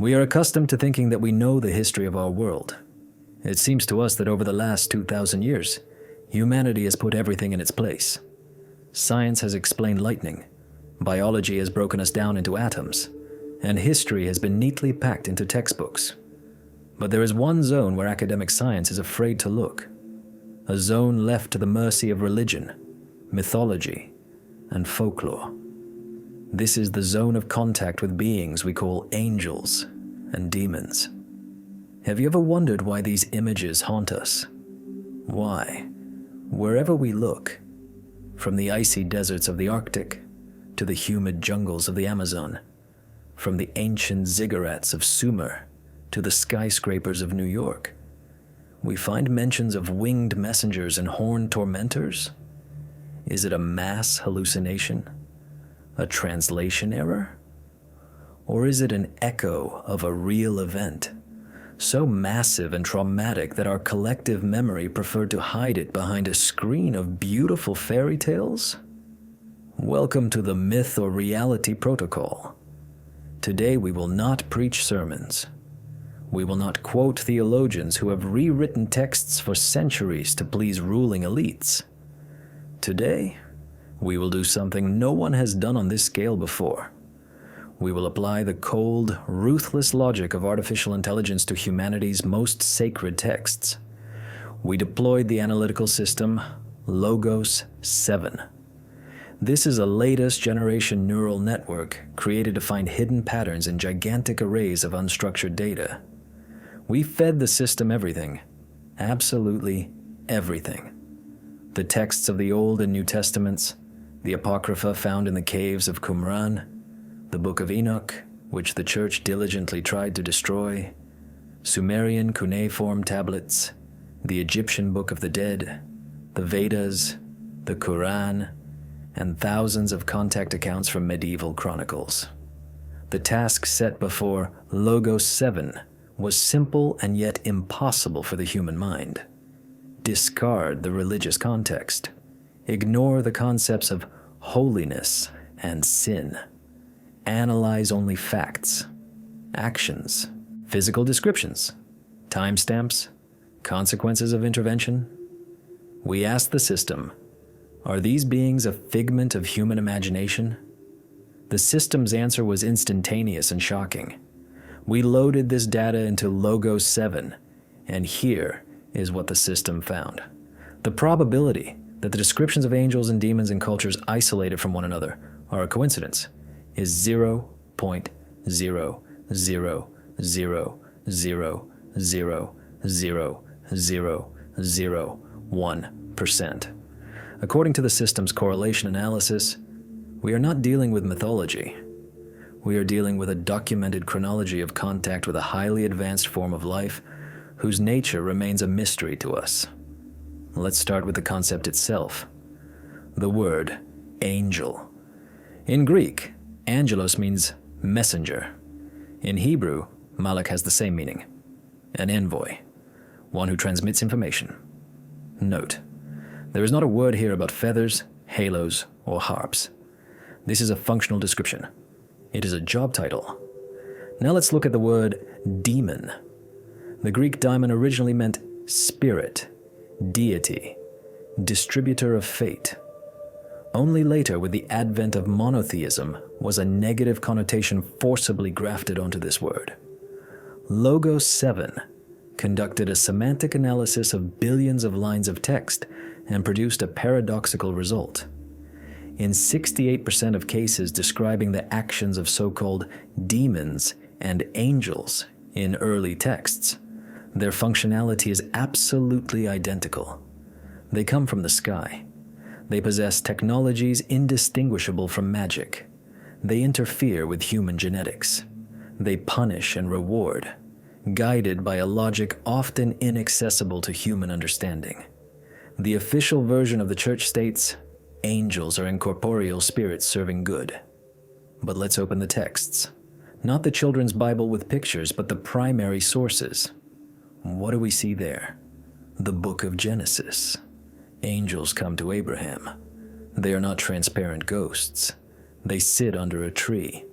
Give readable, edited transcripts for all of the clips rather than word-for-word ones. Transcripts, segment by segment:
We are accustomed to thinking that we know the history of our world. It seems to us that over the last 2,000 years, humanity has put everything in its place. Science has explained lightning, biology has broken us down into atoms, and history has been neatly packed into textbooks. But there is one zone where academic science is afraid to look, a zone left to the mercy of religion, mythology, and folklore. This is the zone of contact with beings we call angels and demons. Have you ever wondered why these images haunt us? Why, wherever we look, from the icy deserts of the Arctic to the humid jungles of the Amazon, from the ancient ziggurats of Sumer to the skyscrapers of New York, we find mentions of winged messengers and horned tormentors? Is it a mass hallucination? A translation error? Or is it an echo of a real event, so massive and traumatic that our collective memory preferred to hide it behind a screen of beautiful fairy tales? Welcome to the Myth or Reality Protocol. Today we will not preach sermons. We will not quote theologians who have rewritten texts for centuries to please ruling elites. Today, we will do something no one has done on this scale before. We will apply the cold, ruthless logic of artificial intelligence to humanity's most sacred texts. We deployed the analytical system Logos 7. This is a latest generation neural network created to find hidden patterns in gigantic arrays of unstructured data. We fed the system everything, absolutely everything. The texts of the Old and New Testaments, the apocrypha found in the caves of Qumran, the Book of Enoch, which the Church diligently tried to destroy, Sumerian cuneiform tablets, the Egyptian Book of the Dead, the Vedas, the Quran, and thousands of contact accounts from medieval chronicles. The task set before Logos 7 was simple and yet impossible for the human mind. Discard the religious context. Ignore the concepts of holiness and sin. Analyze only facts, actions, physical descriptions, timestamps, consequences of intervention. We asked the system, are these beings a figment of human imagination? The system's answer was instantaneous and shocking. We loaded this data into Logos 7, and here is what the system found. The probability that the descriptions of angels and demons in cultures isolated from one another are a coincidence is 0.000000001%. According to the system's correlation analysis, we are not dealing with mythology. We are dealing with a documented chronology of contact with a highly advanced form of life whose nature remains a mystery to us. Let's start with the concept itself. The word angel. In Greek, angelos means messenger. In Hebrew, malak has the same meaning. An envoy, one who transmits information. Note, there is not a word here about feathers, halos, or harps. This is a functional description. It is a job title. Now let's look at the word demon. The Greek daimon originally meant spirit, deity, distributor of fate. Only later, with the advent of monotheism, was a negative connotation forcibly grafted onto this word. Logos 7 conducted a semantic analysis of billions of lines of text and produced a paradoxical result. In 68% of cases describing the actions of so-called demons and angels in early texts, their functionality is absolutely identical. They come from the sky. They possess technologies indistinguishable from magic. They interfere with human genetics. They punish and reward, guided by a logic often inaccessible to human understanding. The official version of the church states, angels are incorporeal spirits serving good. But let's open the texts. Not the children's Bible with pictures, but the primary sources. What do we see there? The book of Genesis. Angels come to Abraham. They are not transparent ghosts. They sit under a tree.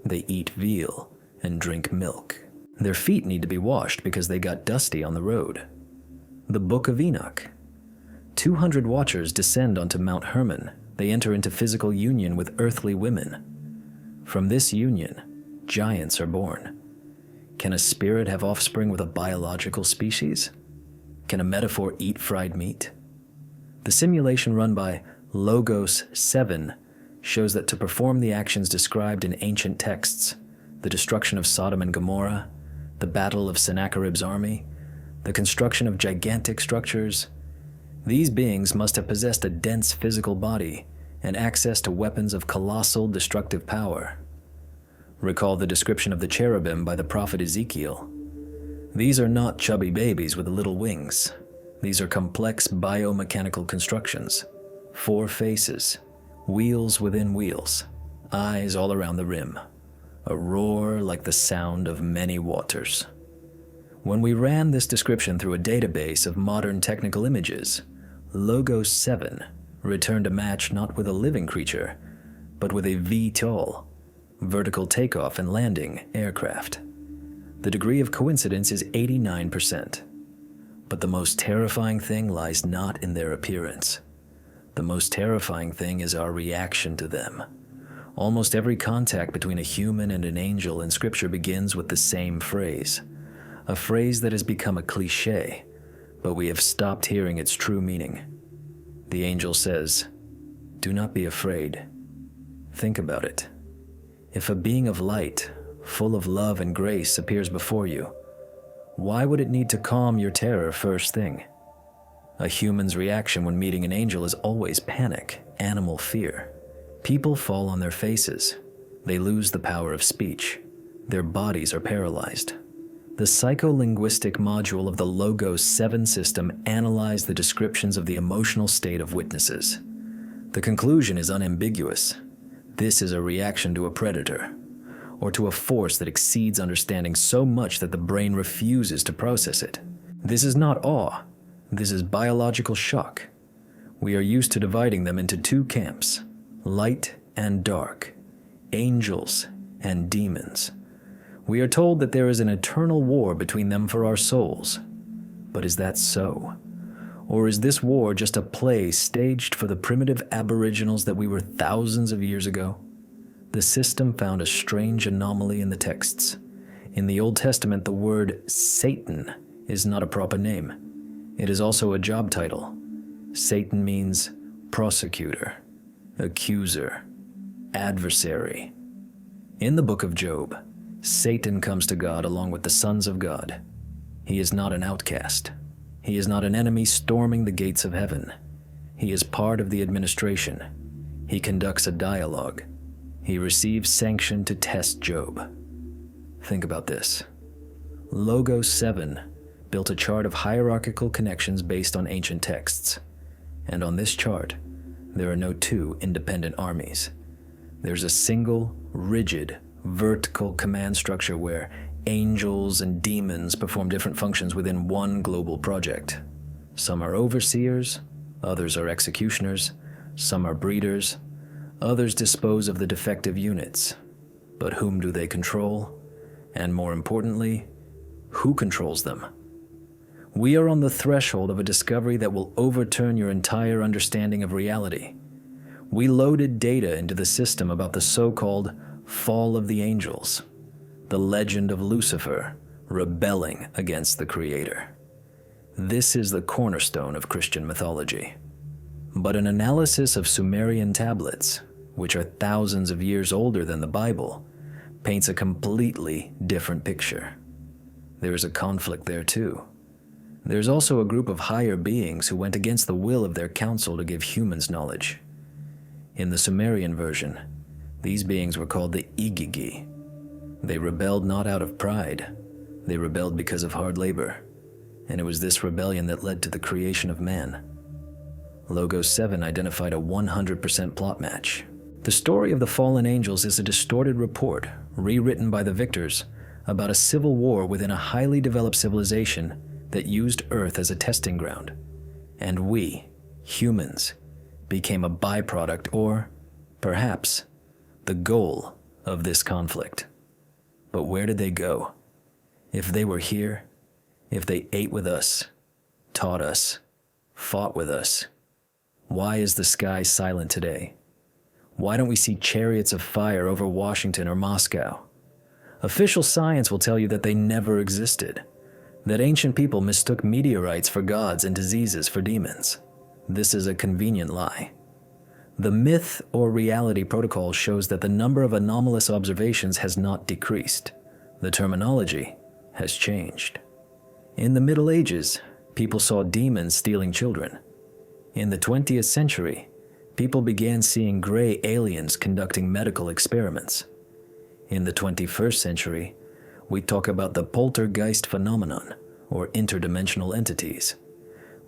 They eat veal and drink milk. Their feet need to be washed because they got dusty on the road. The Book of Enoch. 200 watchers descend onto Mount Hermon. They enter into physical union with earthly women. From this union, giants are born. Can a spirit have offspring with a biological species? Can a metaphor eat fried meat? The simulation run by Logos 7 shows that to perform the actions described in ancient texts, the destruction of Sodom and Gomorrah, the battle of Sennacherib's army, the construction of gigantic structures, these beings must have possessed a dense physical body and access to weapons of colossal destructive power. Recall the description of the cherubim by the prophet Ezekiel. These are not chubby babies with little wings. These are complex biomechanical constructions, 4 faces, wheels within wheels, eyes all around the rim, a roar like the sound of many waters. When we ran this description through a database of modern technical images, Logos 7 returned a match not with a living creature, but with a VTOL, vertical takeoff and landing aircraft. The degree of coincidence is 89%. But the most terrifying thing lies not in their appearance. The most terrifying thing is our reaction to them. Almost every contact between a human and an angel in Scripture begins with the same phrase, a phrase that has become a cliché, but we have stopped hearing its true meaning. The angel says, "Do not be afraid." Think about it. If a being of light, full of love and grace, appears before you, why would it need to calm your terror first thing? A human's reaction when meeting an angel is always panic, animal fear. People fall on their faces. They lose the power of speech. Their bodies are paralyzed. The psycholinguistic module of the Logos 7 system analyzed the descriptions of the emotional state of witnesses. The conclusion is unambiguous. This is a reaction to a predator, or to a force that exceeds understanding so much that the brain refuses to process it. This is not awe. This is biological shock. We are used to dividing them into 2 camps, light and dark, angels and demons. We are told that there is an eternal war between them for our souls. But is that so? Or is this war just a play staged for the primitive aboriginals that we were thousands of years ago? The system found a strange anomaly in the texts. In the Old Testament, the word Satan is not a proper name. It is also a job title. Satan means prosecutor, accuser, adversary. In the book of Job, Satan comes to God along with the sons of God. He is not an outcast. He is not an enemy storming the gates of heaven. He is part of the administration. He conducts a dialogue. He receives sanction to test Job. Think about this. Logos 7 built a chart of hierarchical connections based on ancient texts. And on this chart, there are no 2 independent armies. There's a single, rigid, vertical command structure where angels and demons perform different functions within one global project. Some are overseers, others are executioners, some are breeders, others dispose of the defective units. But whom do they control? And more importantly, who controls them? We are on the threshold of a discovery that will overturn your entire understanding of reality. We loaded data into the system about the so-called fall of the angels, the legend of Lucifer rebelling against the Creator. This is the cornerstone of Christian mythology. But an analysis of Sumerian tablets, which are thousands of years older than the Bible, paints a completely different picture. There is a conflict there too. There's also a group of higher beings who went against the will of their council to give humans knowledge. In the Sumerian version, these beings were called the Igigi. They rebelled not out of pride. They rebelled because of hard labor. And it was this rebellion that led to the creation of man. Logos 7 identified a 100% plot match. The story of the fallen angels is a distorted report, rewritten by the victors, about a civil war within a highly developed civilization that used Earth as a testing ground. And we, humans, became a byproduct or, perhaps, the goal of this conflict. But where did they go? If they were here, if they ate with us, taught us, fought with us, why is the sky silent today? Why don't we see chariots of fire over Washington or Moscow? Official science will tell you that they never existed, that ancient people mistook meteorites for gods and diseases for demons. This is a convenient lie. The myth or reality protocol shows that the number of anomalous observations has not decreased. The terminology has changed. In the Middle Ages, people saw demons stealing children. In the 20th century, people began seeing gray aliens conducting medical experiments. In the 21st century, we talk about the poltergeist phenomenon, or interdimensional entities.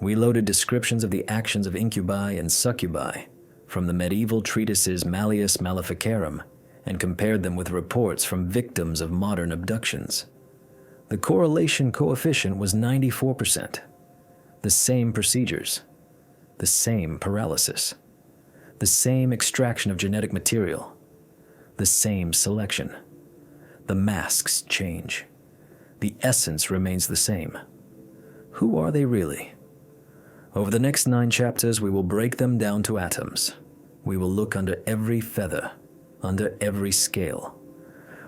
We loaded descriptions of the actions of incubi and succubi from the medieval treatises Malleus Maleficarum and compared them with reports from victims of modern abductions. The correlation coefficient was 94%. The same procedures, the same paralysis, the same extraction of genetic material, the same selection. The masks change. The essence remains the same. Who are they really? Over the next 9 chapters, we will break them down to atoms. We will look under every feather, under every scale.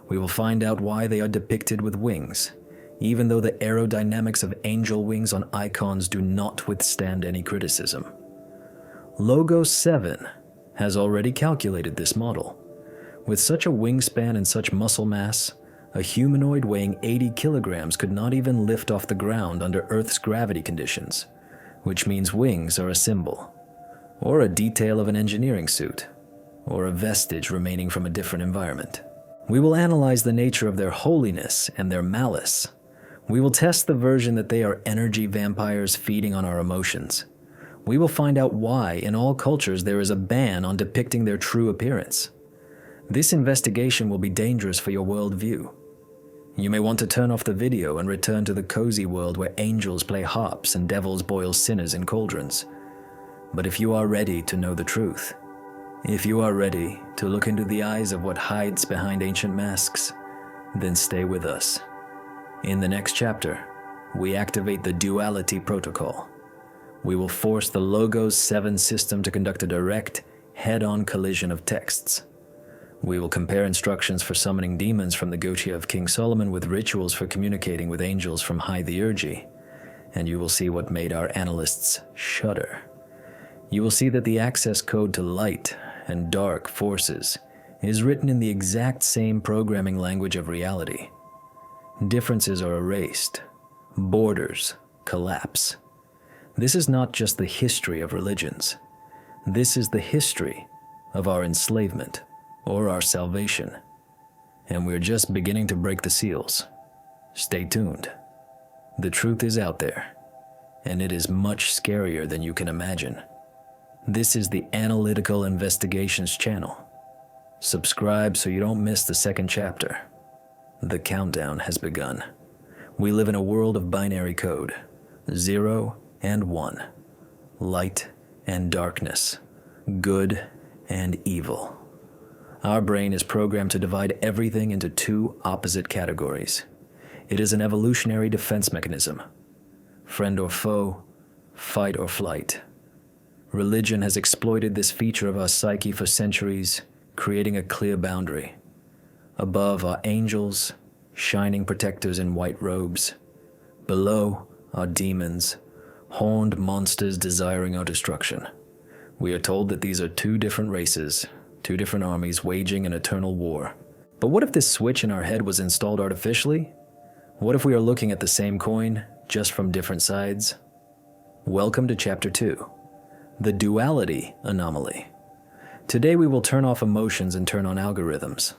We will find out why they are depicted with wings, even though the aerodynamics of angel wings on icons do not withstand any criticism. Logos 7 has already calculated this model. With such a wingspan and such muscle mass, a humanoid weighing 80 kilograms could not even lift off the ground under Earth's gravity conditions, which means wings are a symbol, or a detail of an engineering suit, or a vestige remaining from a different environment. We will analyze the nature of their holiness and their malice. We will test the version that they are energy vampires feeding on our emotions. We will find out why in all cultures there is a ban on depicting their true appearance. This investigation will be dangerous for your worldview. You may want to turn off the video and return to the cozy world where angels play harps and devils boil sinners in cauldrons. But if you are ready to know the truth, if you are ready to look into the eyes of what hides behind ancient masks, then stay with us. In the next chapter, we activate the duality protocol. We will force the Logos 7 system to conduct a direct, head-on collision of texts. We will compare instructions for summoning demons from the Gotia of King Solomon with rituals for communicating with angels from High Theurgy, and you will see what made our analysts shudder. You will see that the access code to light and dark forces is written in the exact same programming language of reality. Differences are erased. Borders collapse. This is not just the history of religions. This is the history of our enslavement or our salvation. And we're just beginning to break the seals. Stay tuned. The truth is out there, and it is much scarier than you can imagine. This is the Analytical Investigations channel. Subscribe so you don't miss the second chapter. The countdown has begun. We live in a world of binary code, 0 and 1, light and darkness, good and evil. Our brain is programmed to divide everything into 2 opposite categories. It is an evolutionary defense mechanism. Friend or foe, fight or flight. Religion has exploited this feature of our psyche for centuries, creating a clear boundary. Above are angels, shining protectors in white robes. Below are demons, horned monsters desiring our destruction. We are told that these are 2 different races, 2 different armies waging an eternal war. But what if this switch in our head was installed artificially? What if we are looking at the same coin, just from different sides? Welcome to Chapter 2, the duality anomaly. Today we will turn off emotions and turn on algorithms.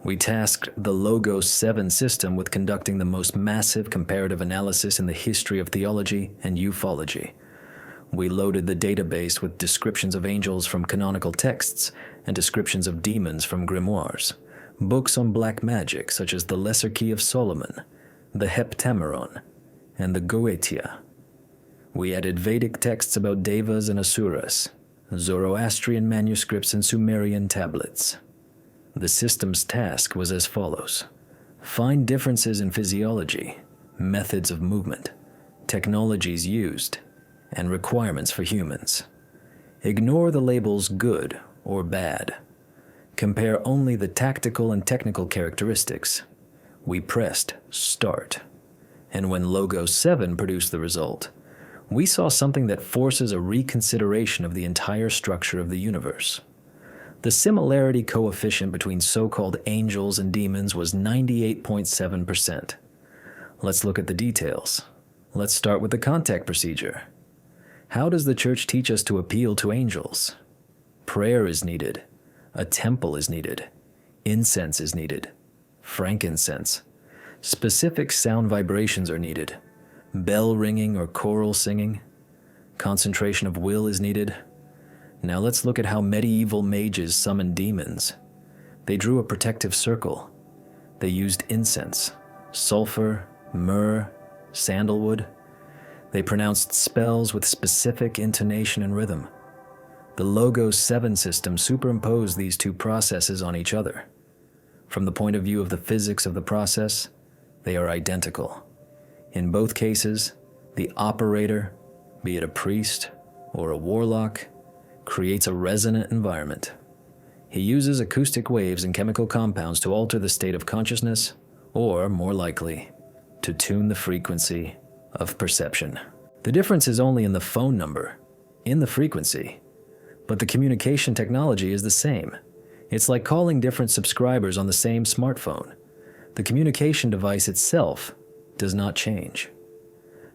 We tasked the Logos 7 system with conducting the most massive comparative analysis in the history of theology and ufology. We loaded the database with descriptions of angels from canonical texts and descriptions of demons from grimoires, books on black magic such as the Lesser Key of Solomon, the Heptameron, and the Goetia. We added Vedic texts about devas and asuras, Zoroastrian manuscripts and Sumerian tablets. The system's task was as follows. Find differences in physiology, methods of movement, technologies used, and requirements for humans. Ignore the labels good or bad. Compare only the tactical and technical characteristics. We pressed start, and when Logo 7 produced the result, we saw something that forces a reconsideration of the entire structure of the universe. The similarity coefficient between so-called angels and demons was 98.7%. Let's look at the details. Let's start with the contact procedure. How does the church teach us to appeal to angels? Prayer is needed. A temple is needed. Incense is needed. Frankincense. Specific sound vibrations are needed. Bell ringing or choral singing. Concentration of will is needed. Now let's look at how medieval mages summoned demons. They drew a protective circle. They used incense, sulfur, myrrh, sandalwood. They pronounced spells with specific intonation and rhythm. The Logo 7 system superimposed these two processes on each other. From the point of view of the physics of the process, they are identical. In both cases, the operator, be it a priest or a warlock, creates a resonant environment. He uses acoustic waves and chemical compounds to alter the state of consciousness, or, more likely, to tune the frequency of perception. The difference is only in the phone number, in the frequency, but the communication technology is the same. It's like calling different subscribers on the same smartphone. The communication device itself does not change.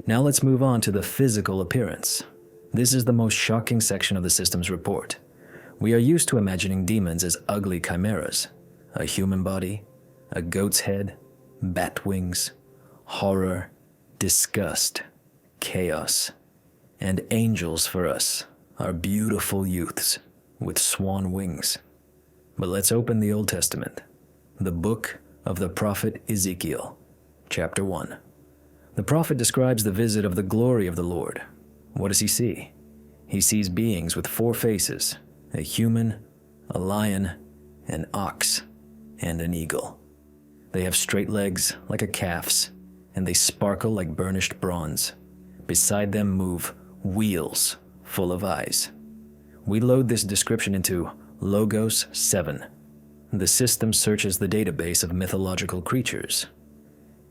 Now let's move on to the physical appearance. This is the most shocking section of the system's report. We are used to imagining demons as ugly chimeras, a human body, a goat's head, bat wings, horror, disgust, chaos, and angels for us are beautiful youths with swan wings. But let's open the Old Testament, the book of the prophet Ezekiel, chapter 1. The prophet describes the visit of the glory of the Lord. What does he see? He sees beings with 4 faces, a human, a lion, an ox, and an eagle. They have straight legs like a calf's, and they sparkle like burnished bronze. Beside them move wheels full of eyes. We load this description into Logos 7. The system searches the database of mythological creatures.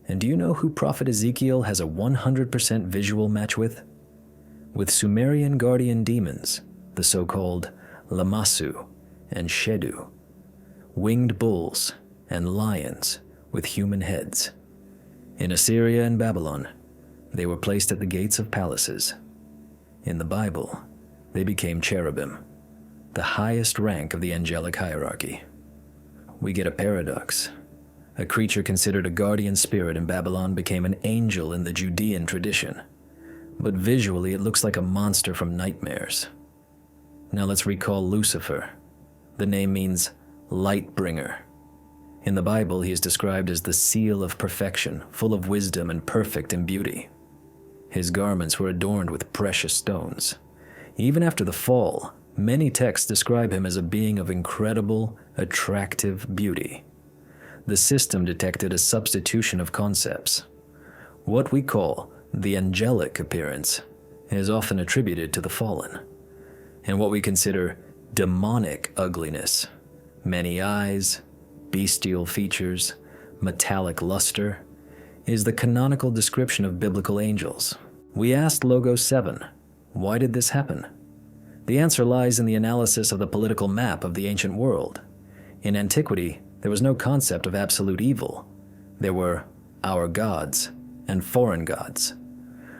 And do you know who Prophet Ezekiel has a 100% visual match with? With Sumerian guardian demons, the so-called Lamassu and Shedu, winged bulls and lions with human heads. In Assyria and Babylon, they were placed at the gates of palaces. In the Bible, they became cherubim, the highest rank of the angelic hierarchy. We get a paradox. A creature considered a guardian spirit in Babylon became an angel in the Judean tradition, but visually it looks like a monster from nightmares. Now let's recall Lucifer. The name means light bringer. In the Bible, he is described as the seal of perfection, full of wisdom and perfect in beauty. His garments were adorned with precious stones. Even after the fall, many texts describe him as a being of incredible, attractive beauty. The system detected a substitution of concepts. What we call the angelic appearance is often attributed to the fallen, and what we consider demonic ugliness, many eyes, bestial features, metallic luster, is the canonical description of biblical angels. We asked Logos 7, why did this happen? The answer lies in the analysis of the political map of the ancient world. In antiquity, there was no concept of absolute evil. There were our gods and foreign gods.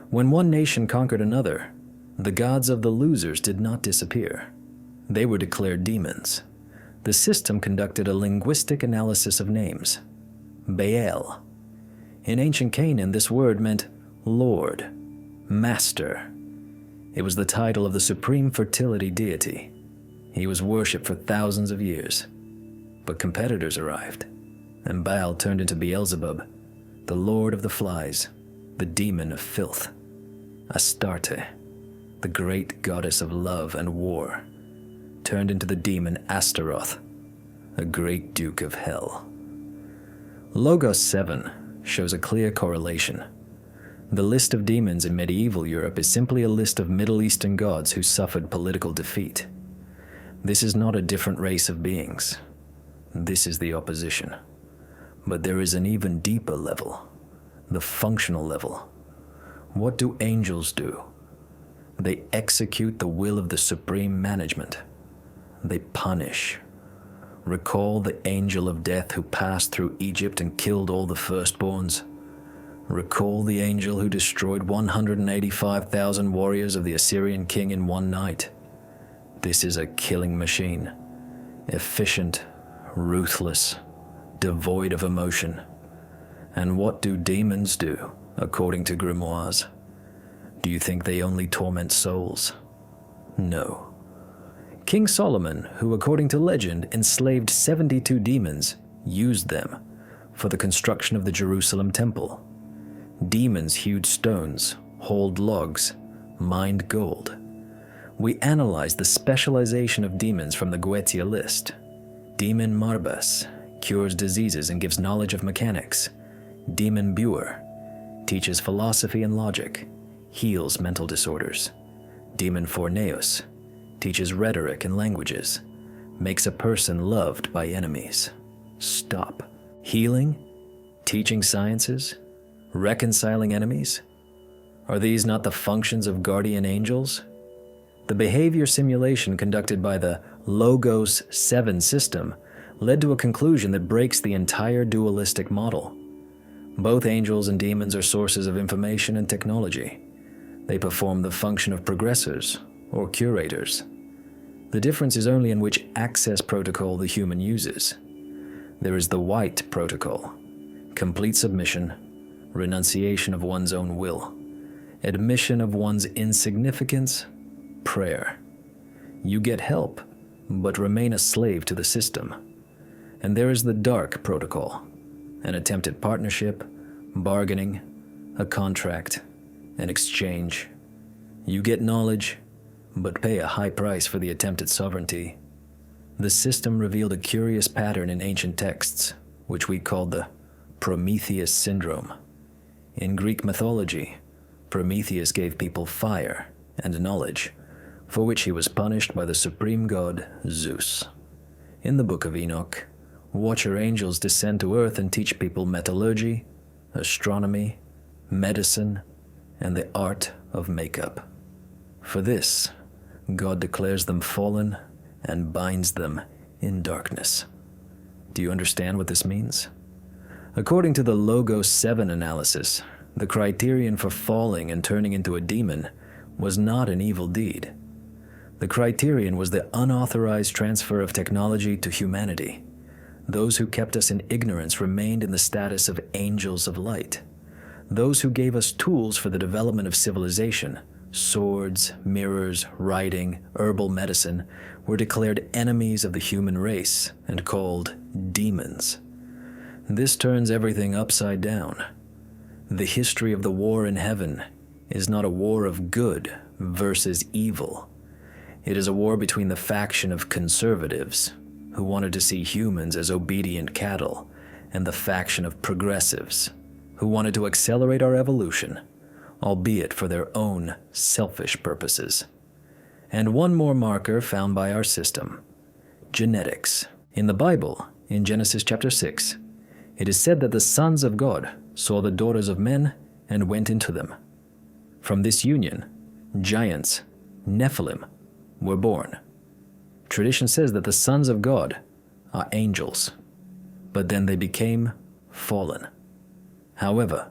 When one nation conquered another, the gods of the losers did not disappear. They were declared demons. The system conducted a linguistic analysis of names. Baal. In ancient Canaan, this word meant Lord, Master. It was the title of the supreme fertility deity. He was worshipped for thousands of years. But competitors arrived, and Baal turned into Beelzebub, the lord of the flies, the demon of filth. Astarte, the great goddess of love and war, turned into the demon Astaroth, a great duke of hell. Logos 7 shows a clear correlation. The list of demons in medieval Europe is simply a list of Middle Eastern gods who suffered political defeat. This is not a different race of beings. This is the opposition. But there is an even deeper level, the functional level. What do angels do? They execute the will of the supreme management. They punish. Recall the angel of death who passed through Egypt and killed all the firstborns. Recall the angel who destroyed 185,000 warriors of the Assyrian king in one night. This is a killing machine, efficient, ruthless, devoid of emotion. And what do demons do, according to grimoires? Do you think they only torment souls? No. King Solomon, who according to legend enslaved 72 demons, used them for the construction of the Jerusalem temple. Demons hewed stones, hauled logs, mined gold. We analyzed the specialization of demons from the Goetia list. Demon Marbas cures diseases and gives knowledge of mechanics. Demon Buer teaches philosophy and logic, heals mental disorders. Demon Forneus teaches rhetoric and languages, makes a person loved by enemies. Stop. Healing? Teaching sciences? Reconciling enemies? Are these not the functions of guardian angels? The behavior simulation conducted by the Logos 7 system led to a conclusion that breaks the entire dualistic model. Both angels and demons are sources of information and technology. They perform the function of progressors or curators. The difference is only in which access protocol the human uses. There is the white protocol: complete submission, renunciation of one's own will, admission of one's insignificance, prayer. You get help, but remain a slave to the system. And there is the dark protocol: an attempt at partnership, bargaining, a contract, an exchange. You get knowledge, but pay a high price for the attempt at sovereignty. The system revealed a curious pattern in ancient texts, which we called the Prometheus syndrome. In Greek mythology, Prometheus gave people fire and knowledge, for which he was punished by the supreme god Zeus. In the Book of Enoch, watcher angels descend to earth and teach people metallurgy, astronomy, medicine, and the art of makeup. For this, God declares them fallen and binds them in darkness. Do you understand what this means? According to the Logos 7 analysis, the criterion for falling and turning into a demon was not an evil deed. The criterion was the unauthorized transfer of technology to humanity. Those who kept us in ignorance remained in the status of angels of light. Those who gave us tools for the development of civilization, swords, mirrors, writing, herbal medicine, were declared enemies of the human race and called demons. This turns everything upside down. The history of the war in heaven is not a war of good versus evil. It is a war between the faction of conservatives, who wanted to see humans as obedient cattle, and the faction of progressives, who wanted to accelerate our evolution, albeit for their own selfish purposes. And one more marker found by our system: genetics. In the Bible, in Genesis chapter 6, it is said that the sons of God saw the daughters of men and went into them. From this union, giants, Nephilim, were born. Tradition says that the sons of God are angels, but then they became fallen. However,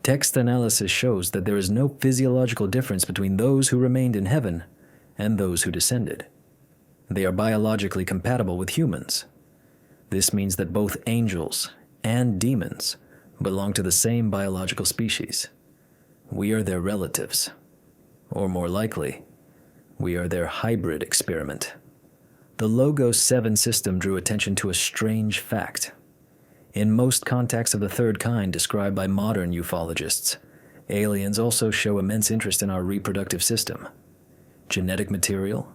text analysis shows that there is no physiological difference between those who remained in heaven and those who descended. They are biologically compatible with humans. This means that both angels and demons belong to the same biological species. We are their relatives, or more likely, we are their hybrid experiment. The Logos 7 system drew attention to a strange fact. In most contacts of the third kind described by modern ufologists, aliens also show immense interest in our reproductive system. Genetic material,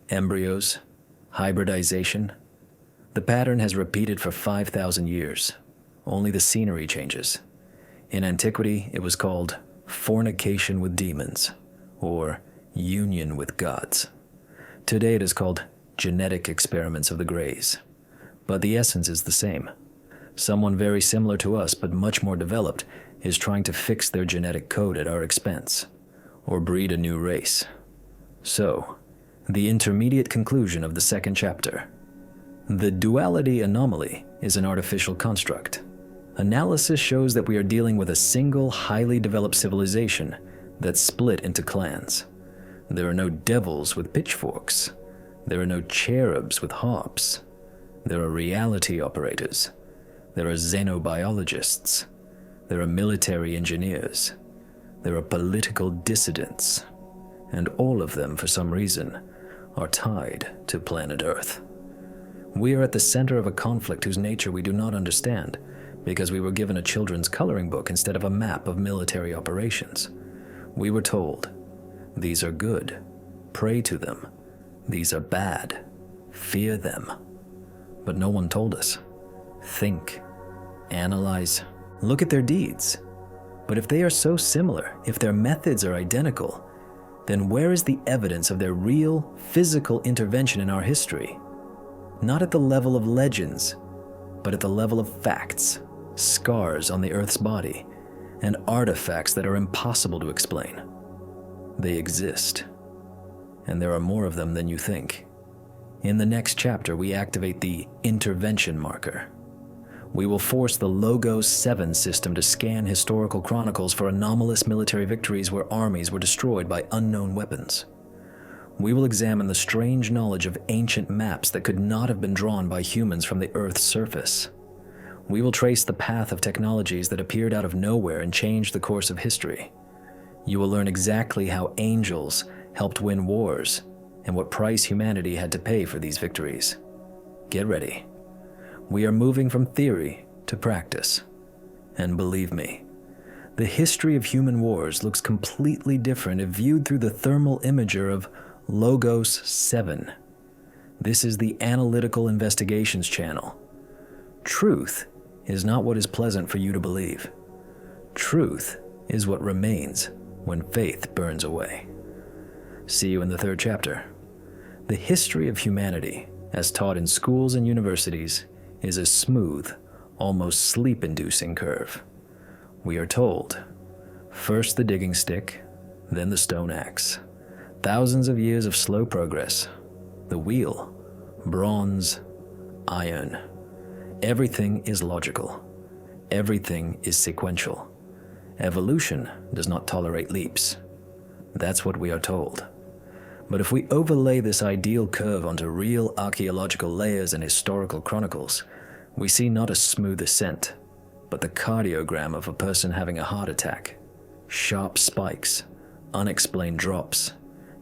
embryos, hybridization. The pattern has repeated for 5,000 years. only the scenery changes. In antiquity, it was called fornication with demons, or union with gods. Today it is called genetic experiments of the Greys. But the essence is the same. Someone very similar to us, but much more developed, is trying to fix their genetic code at our expense, or breed a new race. So, the intermediate conclusion of the second chapter. The duality anomaly is an artificial construct. Analysis shows that we are dealing with a single, highly developed civilization that's split into clans. There are no devils with pitchforks. There are no cherubs with harps. There are reality operators. There are xenobiologists. There are military engineers. There are political dissidents. And all of them, for some reason, are tied to planet Earth. We are at the center of a conflict whose nature we do not understand because we were given a children's coloring book instead of a map of military operations. We were told, these are good, pray to them. These are bad, fear them. But no one told us. Think, analyze, look at their deeds. But if they are so similar, if their methods are identical, then where is the evidence of their real, physical intervention in our history? Not at the level of legends, but at the level of facts, scars on the Earth's body, and artifacts that are impossible to explain. They exist, and there are more of them than you think. In the next chapter, we activate the intervention marker. We will force the Logos 7 system to scan historical chronicles for anomalous military victories where armies were destroyed by unknown weapons. We will examine the strange knowledge of ancient maps that could not have been drawn by humans from the Earth's surface. We will trace the path of technologies that appeared out of nowhere and changed the course of history. You will learn exactly how angels helped win wars and what price humanity had to pay for these victories. Get ready. We are moving from theory to practice. And believe me, the history of human wars looks completely different if viewed through the thermal imager of Logos 7. This is the Analytical Investigations channel. Truth is not what is pleasant for you to believe. Truth is what remains when faith burns away. See you in the third chapter. The history of humanity, as taught in schools and universities, is a smooth, almost sleep-inducing curve. We are told, first the digging stick, then the stone axe. Thousands of years of slow progress. The wheel, bronze, iron. Everything is logical. Everything is sequential. Evolution does not tolerate leaps. That's what we are told. But if we overlay this ideal curve onto real archaeological layers and historical chronicles, we see not a smooth ascent, but the cardiogram of a person having a heart attack. Sharp spikes, unexplained drops,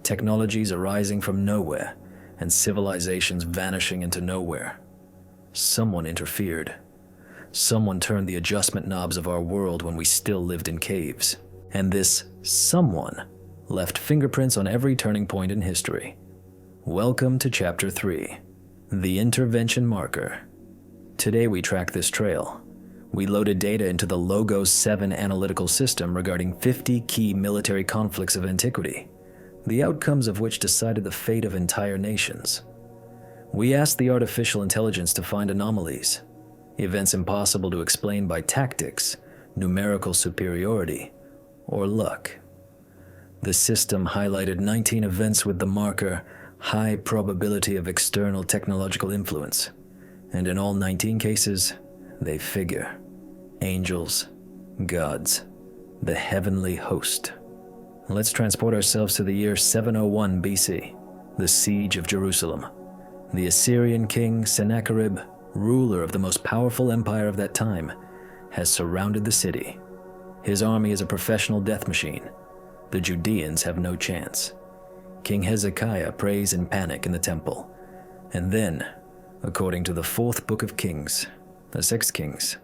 technologies arising from nowhere, and civilizations vanishing into nowhere. Someone interfered. Someone turned the adjustment knobs of our world when we still lived in caves. And this someone left fingerprints on every turning point in history. Welcome to Chapter 3, the Intervention Marker. Today we track this trail. We loaded data into the Logos 7 analytical system regarding 50 key military conflicts of antiquity, the outcomes of which decided the fate of entire nations. We asked the artificial intelligence to find anomalies, events impossible to explain by tactics, numerical superiority, or luck. The system highlighted 19 events with the marker high probability of external technological influence, and in all 19 cases, they figure angels, gods, the heavenly host. Let's transport ourselves to the year 701 BC, the siege of Jerusalem. The Assyrian king Sennacherib, ruler of the most powerful empire of that time, has surrounded the city. His army is a professional death machine. The Judeans have no chance. King Hezekiah prays in panic in the temple. And then, according to the 4th book of Kings, the 6th Kings,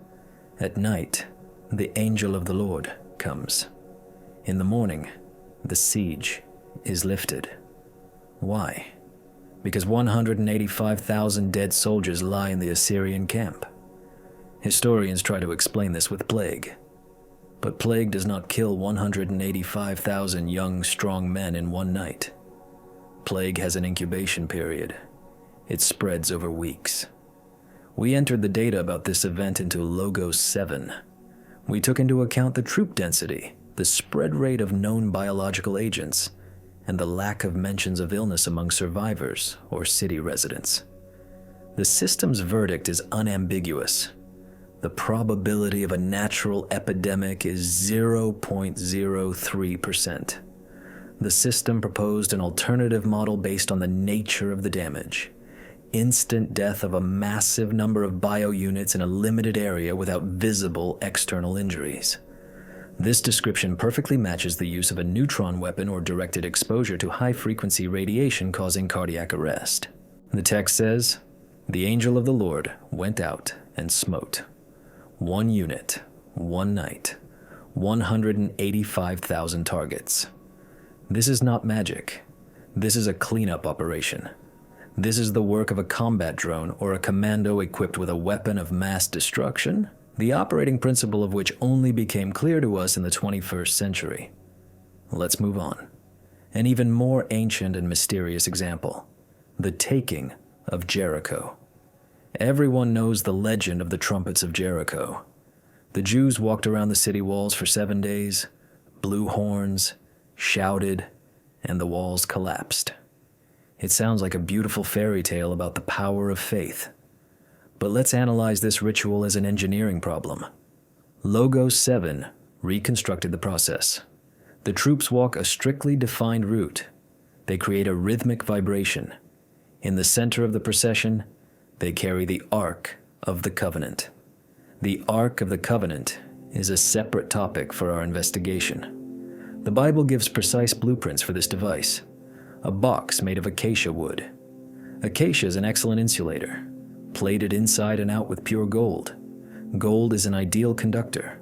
at night, the angel of the Lord comes. In the morning, the siege is lifted. Why? Because 185,000 dead soldiers lie in the Assyrian camp. Historians try to explain this with plague. But plague does not kill 185,000 young, strong men in one night. Plague has an incubation period. It spreads over weeks. We entered the data about this event into Logos 7. We took into account the troop density, the spread rate of known biological agents, and the lack of mentions of illness among survivors or city residents. The system's verdict is unambiguous. The probability of a natural epidemic is 0.03%. The system proposed an alternative model based on the nature of the damage. Instant death of a massive number of biounits in a limited area without visible external injuries. This description perfectly matches the use of a neutron weapon or directed exposure to high-frequency radiation causing cardiac arrest. The text says, "The angel of the Lord went out and smote. 1 unit, 1 night, 185,000 targets." This is not magic. This is a cleanup operation. This is the work of a combat drone or a commando equipped with a weapon of mass destruction, the operating principle of which only became clear to us in the 21st century. Let's move on. An even more ancient and mysterious example: the taking of Jericho. Everyone knows the legend of the trumpets of Jericho. The Jews walked around the city walls for 7 days, blew horns, shouted, and the walls collapsed. It sounds like a beautiful fairy tale about the power of faith. But let's analyze this ritual as an engineering problem. Logos 7 reconstructed the process. The troops walk a strictly defined route. They create a rhythmic vibration. In the center of the procession, they carry the Ark of the Covenant. The Ark of the Covenant is a separate topic for our investigation. The Bible gives precise blueprints for this device: a box made of acacia wood. Acacia is an excellent insulator, plated inside and out with pure gold. Gold is an ideal conductor.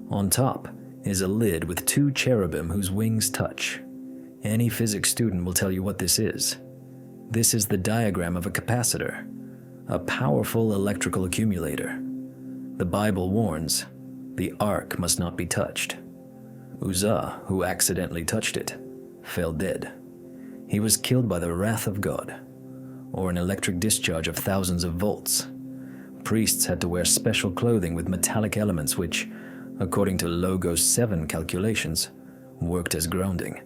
On top is a lid with 2 cherubim whose wings touch. Any physics student will tell you what this is. This is the diagram of a capacitor, a powerful electrical accumulator. The Bible warns, the ark must not be touched. Uzzah, who accidentally touched it, fell dead. He was killed by the wrath of God, or an electric discharge of thousands of volts. Priests had to wear special clothing with metallic elements which, according to Logos 7 calculations, worked as grounding.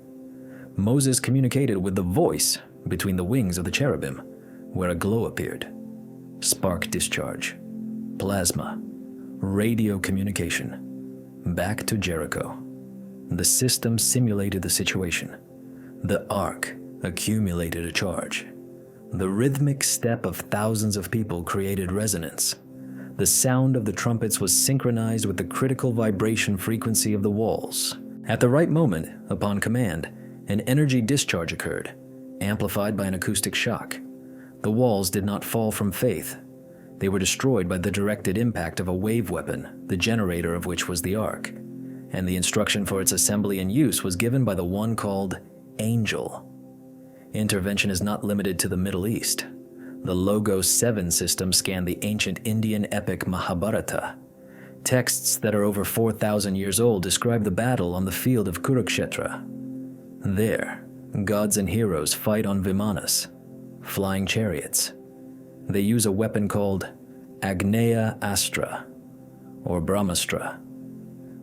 Moses communicated with the voice between the wings of the cherubim, where a glow appeared. Spark discharge, plasma, radio communication. Back to Jericho. The system simulated the situation. The ark accumulated a charge. The rhythmic step of thousands of people created resonance. The sound of the trumpets was synchronized with the critical vibration frequency of the walls. At the right moment, upon command, an energy discharge occurred, amplified by an acoustic shock. The walls did not fall from faith. They were destroyed by the directed impact of a wave weapon, the generator of which was the ark. And the instruction for its assembly and use was given by the one called Angel. Intervention is not limited to the Middle East. The Logos 7 system scanned the ancient Indian epic Mahabharata. Texts that are over 4,000 years old describe the battle on the field of Kurukshetra. There, gods and heroes fight on vimanas, flying chariots. They use a weapon called Agneya Astra, or Brahmastra.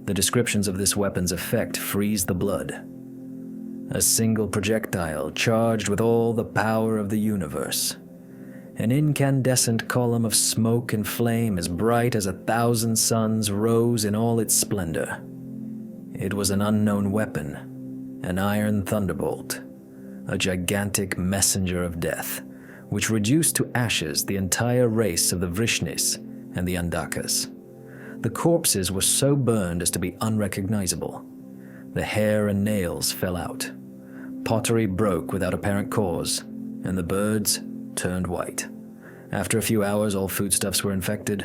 The descriptions of this weapon's effect freeze the blood. A single projectile charged with all the power of the universe. An incandescent column of smoke and flame as bright as 1,000 suns rose in all its splendor. It was an unknown weapon, an iron thunderbolt, a gigantic messenger of death, which reduced to ashes the entire race of the Vrishnis and the Andakas. The corpses were so burned as to be unrecognizable. The hair and nails fell out. Pottery broke without apparent cause, and the birds turned white. After a few hours, all foodstuffs were infected.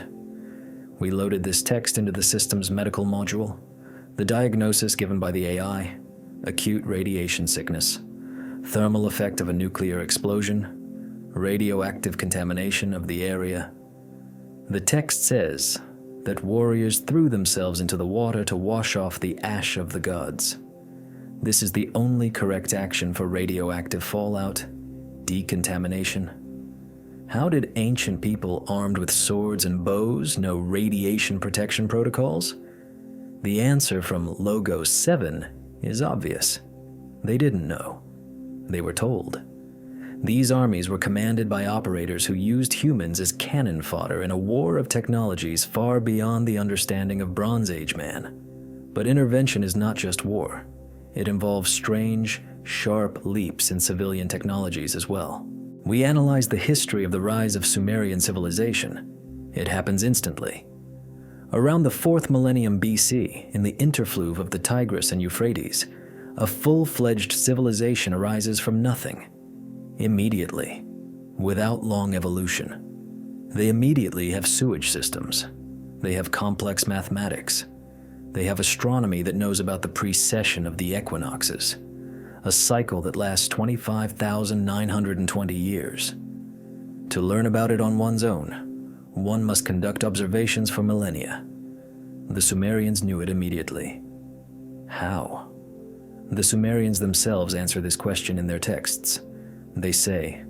We loaded this text into the system's medical module. The diagnosis given by the AI: acute radiation sickness, thermal effect of a nuclear explosion, radioactive contamination of the area. The text says, that warriors threw themselves into the water to wash off the ash of the gods. This is the only correct action for radioactive fallout, decontamination. How did ancient people armed with swords and bows know radiation protection protocols? The answer from Logo 7 is obvious. They didn't know. They were told. These armies were commanded by operators who used humans as cannon fodder in a war of technologies far beyond the understanding of Bronze Age man. But intervention is not just war. It involves strange, sharp leaps in civilian technologies as well. We analyze the history of the rise of Sumerian civilization. It happens instantly. Around the 4th millennium BC, in the interfluve of the Tigris and Euphrates, a full-fledged civilization arises from nothing. Immediately, without long evolution. They immediately have sewage systems. They have complex mathematics. They have astronomy that knows about the precession of the equinoxes, a cycle that lasts 25,920 years. To learn about it on one's own, one must conduct observations for millennia. The Sumerians knew it immediately. How? The Sumerians themselves answer this question in their texts. They say,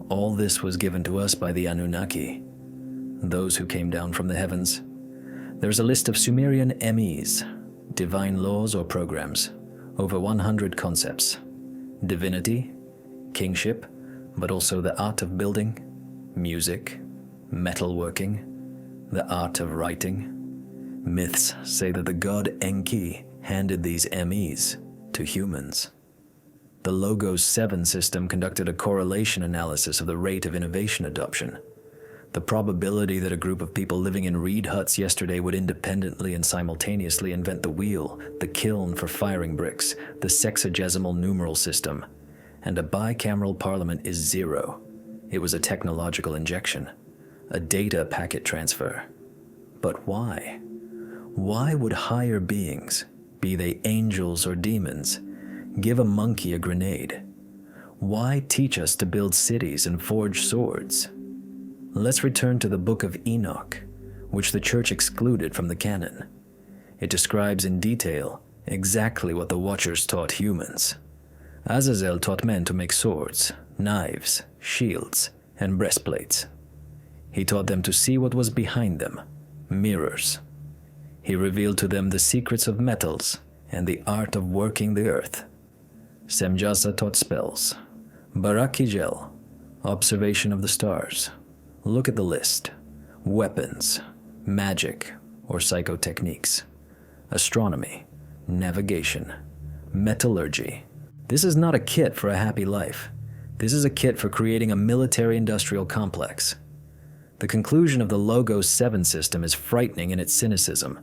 "All this was given to us by the Anunnaki, those who came down from the heavens." There's a list of Sumerian MEs, divine laws or programs, over 100 concepts. Divinity, kingship, but also the art of building, music, metalworking, the art of writing. Myths say that the god Enki handed these MEs to humans. The Logos 7 system conducted a correlation analysis of the rate of innovation adoption. The probability that a group of people living in reed huts yesterday would independently and simultaneously invent the wheel, the kiln for firing bricks, the sexagesimal numeral system, and a bicameral parliament is zero. It was a technological injection, a data packet transfer. But why? Why would higher beings, be they angels or demons, give a monkey a grenade? Why teach us to build cities and forge swords? Let's return to the Book of Enoch, which the Church excluded from the canon. It describes in detail exactly what the Watchers taught humans. Azazel taught men to make swords, knives, shields, and breastplates. He taught them to see what was behind them, mirrors. He revealed to them the secrets of metals and the art of working the earth. Semjasa taught spells. Barakijel, observation of the stars. Look at the list. Weapons, magic, or psychotechniques. Astronomy, navigation, metallurgy. This is not a kit for a happy life. This is a kit for creating a military-industrial complex. The conclusion of the Logos 7 system is frightening in its cynicism.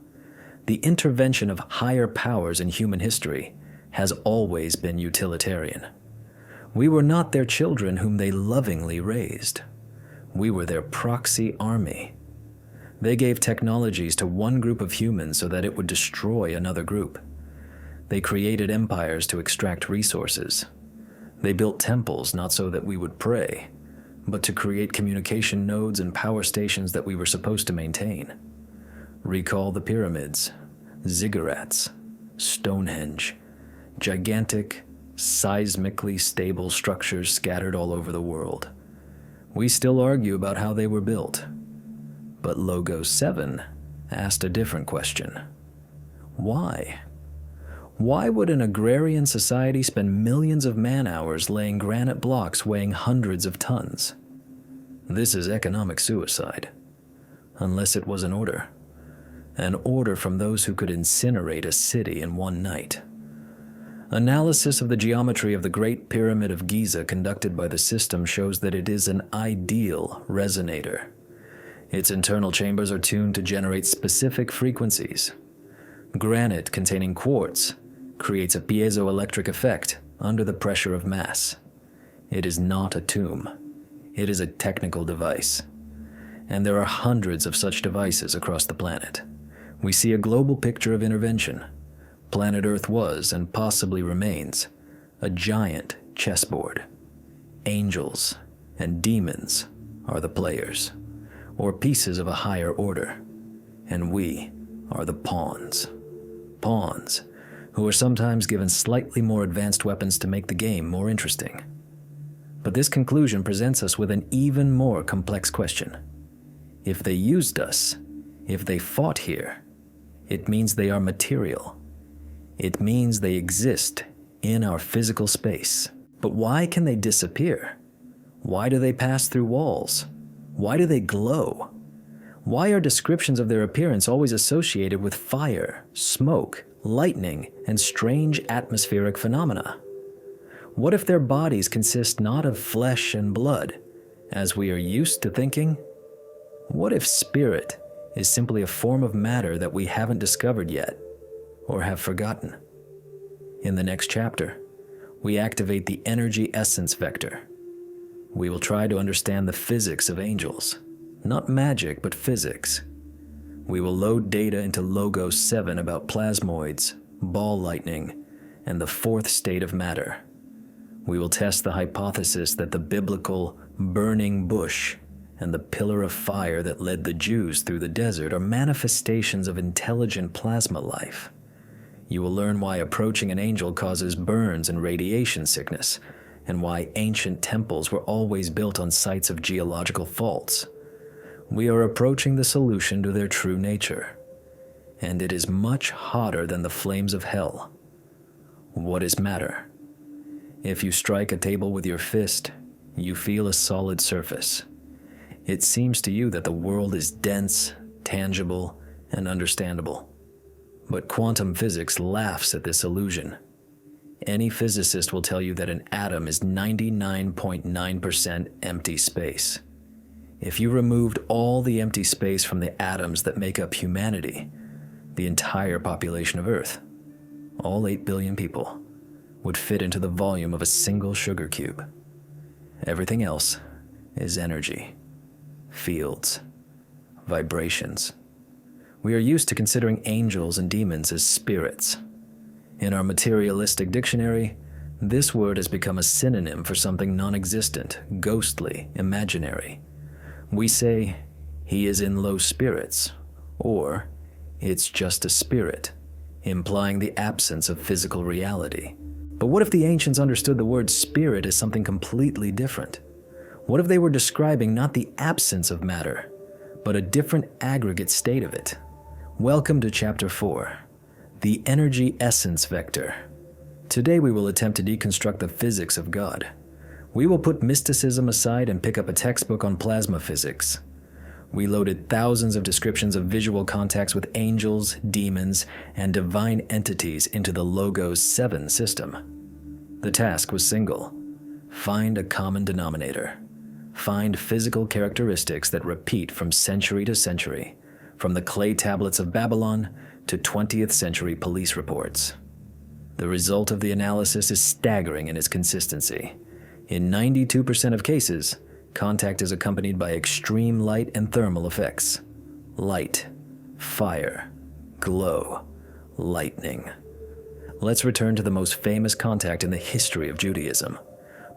The intervention of higher powers in human history has always been utilitarian. We were not their children whom they lovingly raised. We were their proxy army. They gave technologies to one group of humans so that it would destroy another group. They created empires to extract resources. They built temples not so that we would pray, but to create communication nodes and power stations that we were supposed to maintain. Recall the pyramids, ziggurats, Stonehenge, gigantic, seismically stable structures scattered all over the world. We still argue about how they were built. But Logos 7 asked a different question. Why? Why would an agrarian society spend millions of man-hours laying granite blocks weighing hundreds of tons? This is economic suicide. Unless it was an order. An order from those who could incinerate a city in one night. Analysis of the geometry of the Great Pyramid of Giza conducted by the system shows that it is an ideal resonator. Its internal chambers are tuned to generate specific frequencies. Granite containing quartz creates a piezoelectric effect under the pressure of mass. It is not a tomb. It is a technical device. And there are hundreds of such devices across the planet. We see a global picture of intervention. Planet Earth was, and possibly remains, a giant chessboard. Angels and demons are the players, or pieces of a higher order. and we are the pawns. Pawns, who are sometimes given slightly more advanced weapons to make the game more interesting. But this conclusion presents us with an even more complex question. If they used us, if they fought here, it means they are material. It means they exist in our physical space. But why can they disappear? Why do they pass through walls? Why do they glow? Why are descriptions of their appearance always associated with fire, smoke, lightning, and strange atmospheric phenomena? What if their bodies consist not of flesh and blood, as we are used to thinking? What if spirit is simply a form of matter that we haven't discovered yet, or have forgotten? In the next chapter, we activate the energy essence vector. We will try to understand the physics of angels, not magic, but physics. We will load data into Logos 7 about plasmoids, ball lightning, and the fourth state of matter. We will test the hypothesis that the biblical burning bush and the pillar of fire that led the Jews through the desert are manifestations of intelligent plasma life. You will learn why approaching an angel causes burns and radiation sickness, and why ancient temples were always built on sites of geological faults. We are approaching the solution to their true nature, and it is much hotter than the flames of hell. What is matter? If you strike a table with your fist, you feel a solid surface. It seems to you that the world is dense, tangible, and understandable. But quantum physics laughs at this illusion. Any physicist will tell you that an atom is 99.9% empty space. If you removed all the empty space from the atoms that make up humanity, the entire population of Earth, all 8 billion people, would fit into the volume of a single sugar cube. Everything else is energy, fields, vibrations. We are used to considering angels and demons as spirits. In our materialistic dictionary, this word has become a synonym for something non-existent, ghostly, imaginary. We say, he is in low spirits, or it's just a spirit, implying the absence of physical reality. But what if the ancients understood the word spirit as something completely different? What if they were describing not the absence of matter, but a different aggregate state of it? Welcome to Chapter 4, the energy essence vector. Today we will attempt to deconstruct the physics of God. We will put mysticism aside and pick up a textbook on plasma physics. We loaded thousands of descriptions of visual contacts with angels, demons, and divine entities into the Logos 7 system. The task was single: find a common denominator. Find physical characteristics that repeat from century to century, from the clay tablets of Babylon to 20th century police reports. The result of the analysis is staggering in its consistency. In 92% of cases, contact is accompanied by extreme light and thermal effects. Light, fire, glow, lightning. Let's return to the most famous contact in the history of Judaism: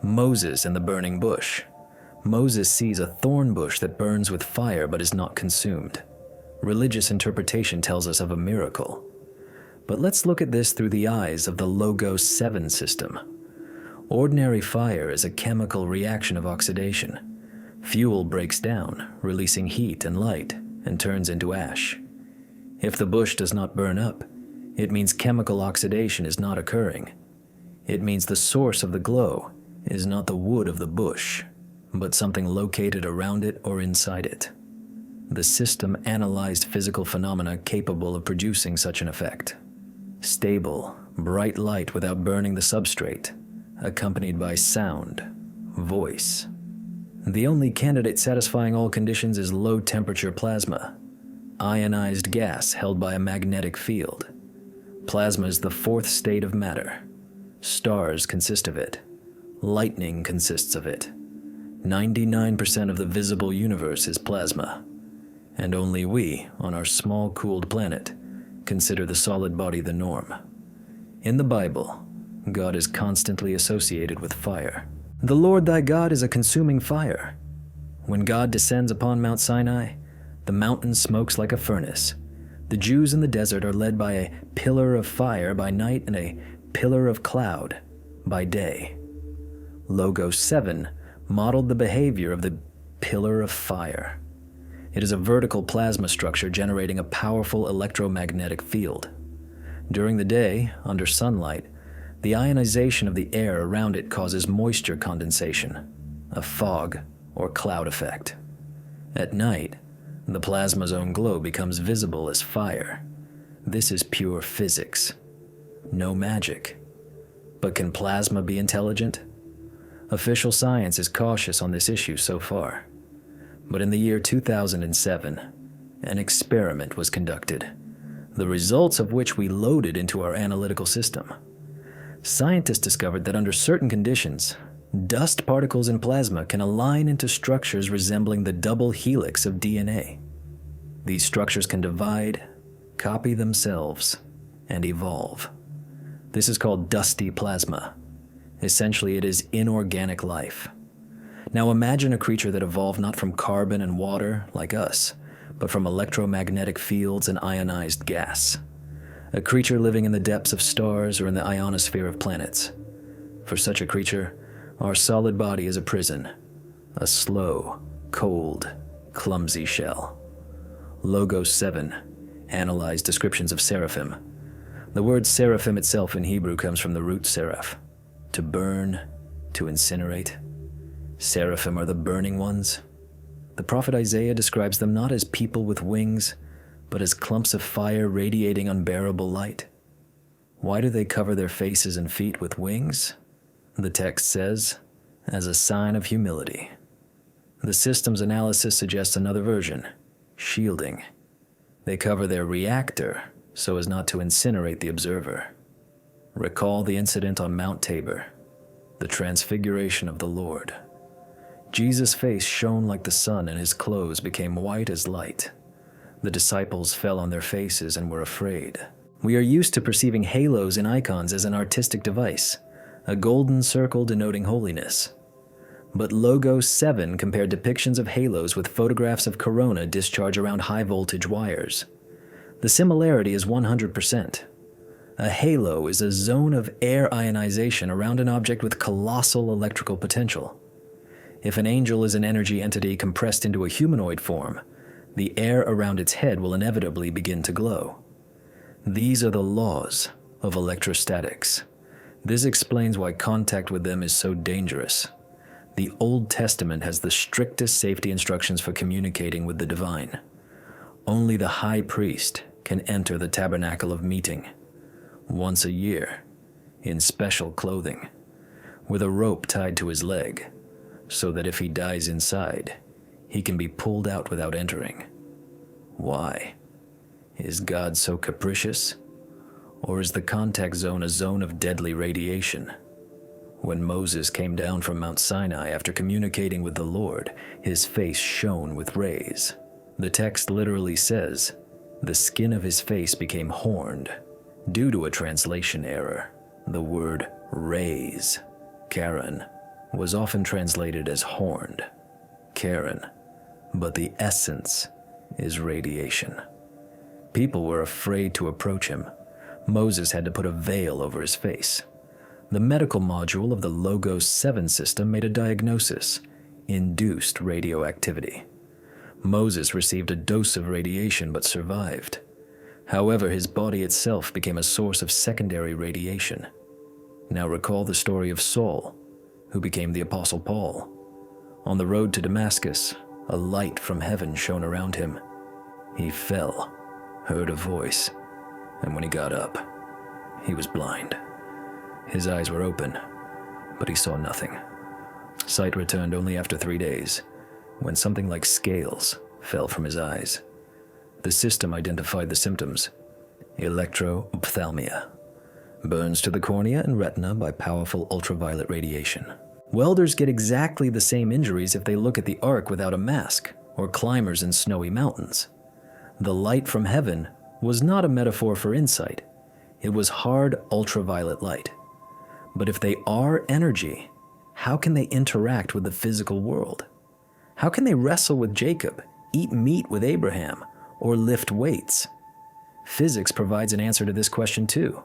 Moses and the burning bush. Moses sees a thorn bush that burns with fire but is not consumed. Religious interpretation tells us of a miracle. But let's look at this through the eyes of the Logos 7 system. Ordinary fire is a chemical reaction of oxidation. Fuel breaks down, releasing heat and light, and turns into ash. If the bush does not burn up, it means chemical oxidation is not occurring. It means the source of the glow is not the wood of the bush, but something located around it or inside it. The system analyzed physical phenomena capable of producing such an effect. Stable, bright light without burning the substrate, accompanied by sound, voice. The only candidate satisfying all conditions is low-temperature plasma, ionized gas held by a magnetic field. Plasma is the fourth state of matter. Stars consist of it. Lightning consists of it. 99% of the visible universe is plasma. And only we, on our small cooled planet, consider the solid body the norm. In the Bible, God is constantly associated with fire. The Lord thy God is a consuming fire. When God descends upon Mount Sinai, The mountain smokes like a furnace. The Jews in the desert are led by a pillar of fire by night and a pillar of cloud by day. Logos 7 modeled the behavior of the pillar of fire. It is a vertical plasma structure generating a powerful electromagnetic field. During the day, under sunlight, the ionization of the air around it causes moisture condensation, a fog or cloud effect. At night, the plasma's own glow becomes visible as fire. This is pure physics. No magic. But can plasma be intelligent? Official science is cautious on this issue so far. But in the year 2007, an experiment was conducted, the results of which we loaded into our analytical system. Scientists discovered that under certain conditions, dust particles in plasma can align into structures resembling the double helix of DNA. These structures can divide, copy themselves, and evolve. This is called dusty plasma. Essentially, it is inorganic life. Now imagine a creature that evolved not from carbon and water, like us, but from electromagnetic fields and ionized gas. A creature living in the depths of stars or in the ionosphere of planets. For such a creature, our solid body is a prison, a slow, cold, clumsy shell. Logos 7 analyzed descriptions of Seraphim. The word Seraphim itself in Hebrew comes from the root seraph, to burn, to incinerate. Seraphim are the burning ones. The prophet Isaiah describes them not as people with wings, but as clumps of fire radiating unbearable light. Why do they cover their faces and feet with wings? The text says, as a sign of humility. The system's analysis suggests another version, shielding. They cover their reactor so as not to incinerate the observer. Recall the incident on Mount Tabor, the transfiguration of the Lord. Jesus' face shone like the sun and his clothes became white as light. The disciples fell on their faces and were afraid. We are used to perceiving halos in icons as an artistic device, a golden circle denoting holiness. But Logos 7 compared depictions of halos with photographs of corona discharge around high-voltage wires. The similarity is 100%. A halo is a zone of air ionization around an object with colossal electrical potential. If an angel is an energy entity compressed into a humanoid form, the air around its head will inevitably begin to glow. These are the laws of electrostatics. This explains why contact with them is so dangerous. The Old Testament has the strictest safety instructions for communicating with the divine. Only the high priest can enter the tabernacle of meeting, once a year, in special clothing, with a rope tied to his leg, so that if he dies inside, he can be pulled out without entering. Why? Is God so capricious? Or is the contact zone a zone of deadly radiation? When Moses came down from Mount Sinai after communicating with the Lord, his face shone with rays. The text literally says, the skin of his face became horned. Due to a translation error, the word rays, Karen, was often translated as horned, Karen, but the essence is radiation. People were afraid to approach him. Moses had to put a veil over his face. The medical module of the Logos 7 system made a diagnosis, induced radioactivity. Moses received a dose of radiation but survived. However, his body itself became a source of secondary radiation. Now recall the story of Saul, who became the Apostle Paul. On the road to Damascus, a light from heaven shone around him. He fell, heard a voice, and when he got up, he was blind. His eyes were open, but he saw nothing. Sight returned only after 3 days, when something like scales fell from his eyes. The system identified the symptoms: electro-ophthalmia, burns to the cornea and retina by powerful ultraviolet radiation. Welders get exactly the same injuries if they look at the arc without a mask, or climbers in snowy mountains. The light from heaven was not a metaphor for insight. It was hard ultraviolet light. But if they are energy, how can they interact with the physical world? How can they wrestle with Jacob, eat meat with Abraham, or lift weights? Physics provides an answer to this question too.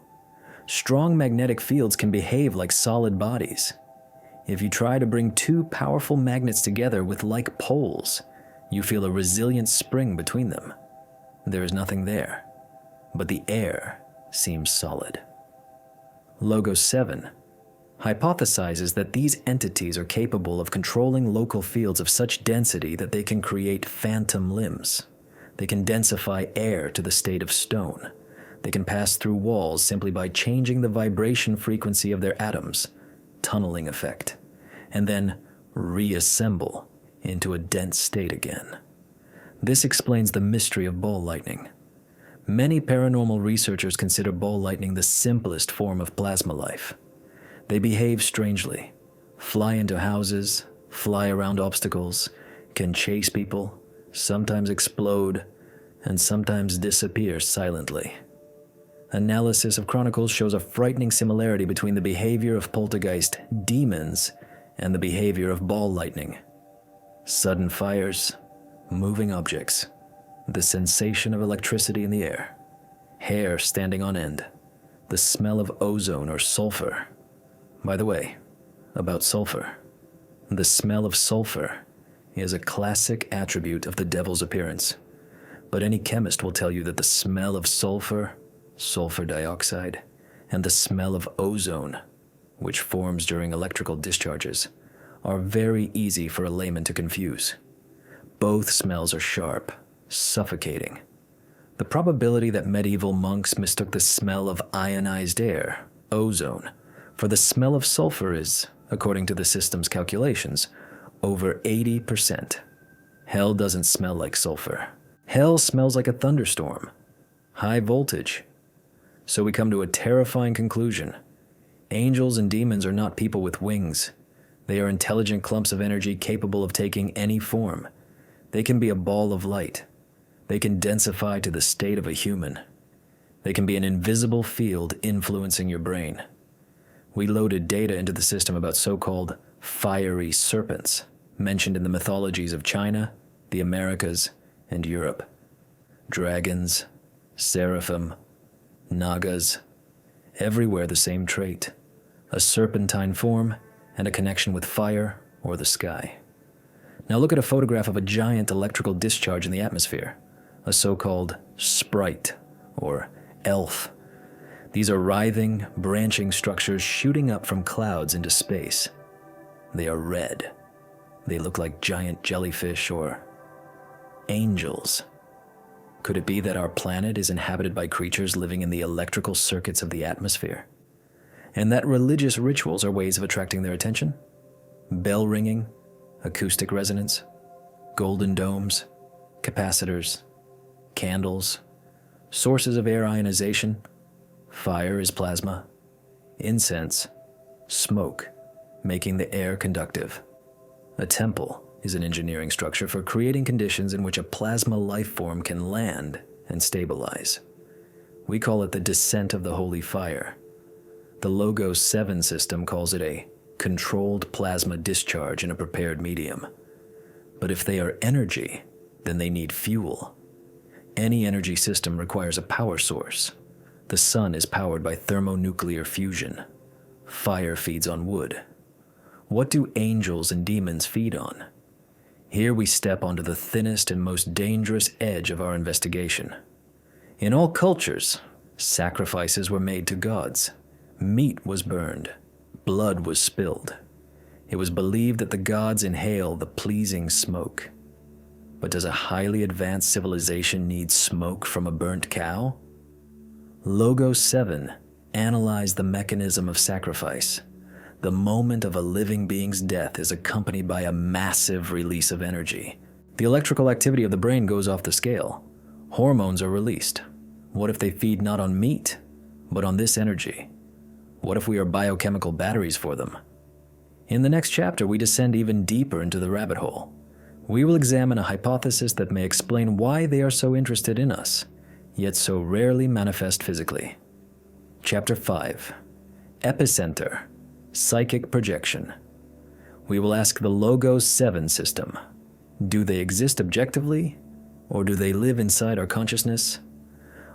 Strong magnetic fields can behave like solid bodies. If you try to bring two powerful magnets together with like poles, you feel a resilient spring between them. There is nothing there, but the air seems solid. Logos 7 hypothesizes that these entities are capable of controlling local fields of such density that they can create phantom limbs. They can densify air to the state of stone. They can pass through walls simply by changing the vibration frequency of their atoms, tunneling effect, and then reassemble into a dense state again. This explains the mystery of ball lightning. Many paranormal researchers consider ball lightning the simplest form of plasma life. They behave strangely, fly into houses, fly around obstacles, can chase people, sometimes explode, and sometimes disappear silently. Analysis of chronicles shows a frightening similarity between the behavior of poltergeist demons and the behavior of ball lightning. Sudden fires, moving objects, the sensation of electricity in the air, hair standing on end, the smell of ozone or sulfur. By the way, about sulfur. The smell of sulfur is a classic attribute of the devil's appearance. But any chemist will tell you that the smell of sulfur, sulfur dioxide, and the smell of ozone, which forms during electrical discharges, are very easy for a layman to confuse. Both smells are sharp, suffocating. The probability that medieval monks mistook the smell of ionized air, ozone, for the smell of sulfur is, according to the system's calculations, over 80%. Hell doesn't smell like sulfur. Hell smells like a thunderstorm. High voltage. So we come to a terrifying conclusion. Angels and demons are not people with wings. They are intelligent clumps of energy capable of taking any form. They can be a ball of light. They can densify to the state of a human. They can be an invisible field influencing your brain. We loaded data into the system about so-called fiery serpents, mentioned in the mythologies of China, the Americas, and Europe. Dragons, seraphim, nagas, everywhere the same trait, a serpentine form and a connection with fire or the sky. Now look at a photograph of a giant electrical discharge in the atmosphere, a so-called sprite or elf. These are writhing, branching structures shooting up from clouds into space. They are red. They look like giant jellyfish or angels. Could it be that our planet is inhabited by creatures living in the electrical circuits of the atmosphere? And that religious rituals are ways of attracting their attention? Bell ringing, acoustic resonance, golden domes, capacitors, candles, sources of air ionization, fire is plasma, incense, smoke, making the air conductive. A temple is an engineering structure for creating conditions in which a plasma life form can land and stabilize. We call it the descent of the holy fire. The Logos 7 system calls it a controlled plasma discharge in a prepared medium. But if they are energy, then they need fuel. Any energy system requires a power source. The sun is powered by thermonuclear fusion. Fire feeds on wood. What do angels and demons feed on? Here we step onto the thinnest and most dangerous edge of our investigation. In all cultures, sacrifices were made to gods. Meat was burned. Blood was spilled. It was believed that the gods inhale the pleasing smoke. But does a highly advanced civilization need smoke from a burnt cow? Logos 7 analyzed the mechanism of sacrifice. The moment of a living being's death is accompanied by a massive release of energy. The electrical activity of the brain goes off the scale. Hormones are released. What if they feed not on meat, but on this energy? What if we are biochemical batteries for them? In the next chapter, we descend even deeper into the rabbit hole. We will examine a hypothesis that may explain why they are so interested in us, yet so rarely manifest physically. Chapter 5. Epicenter. Psychic projection. We will ask the Logos 7 system. Do they exist objectively, or do they live inside our consciousness?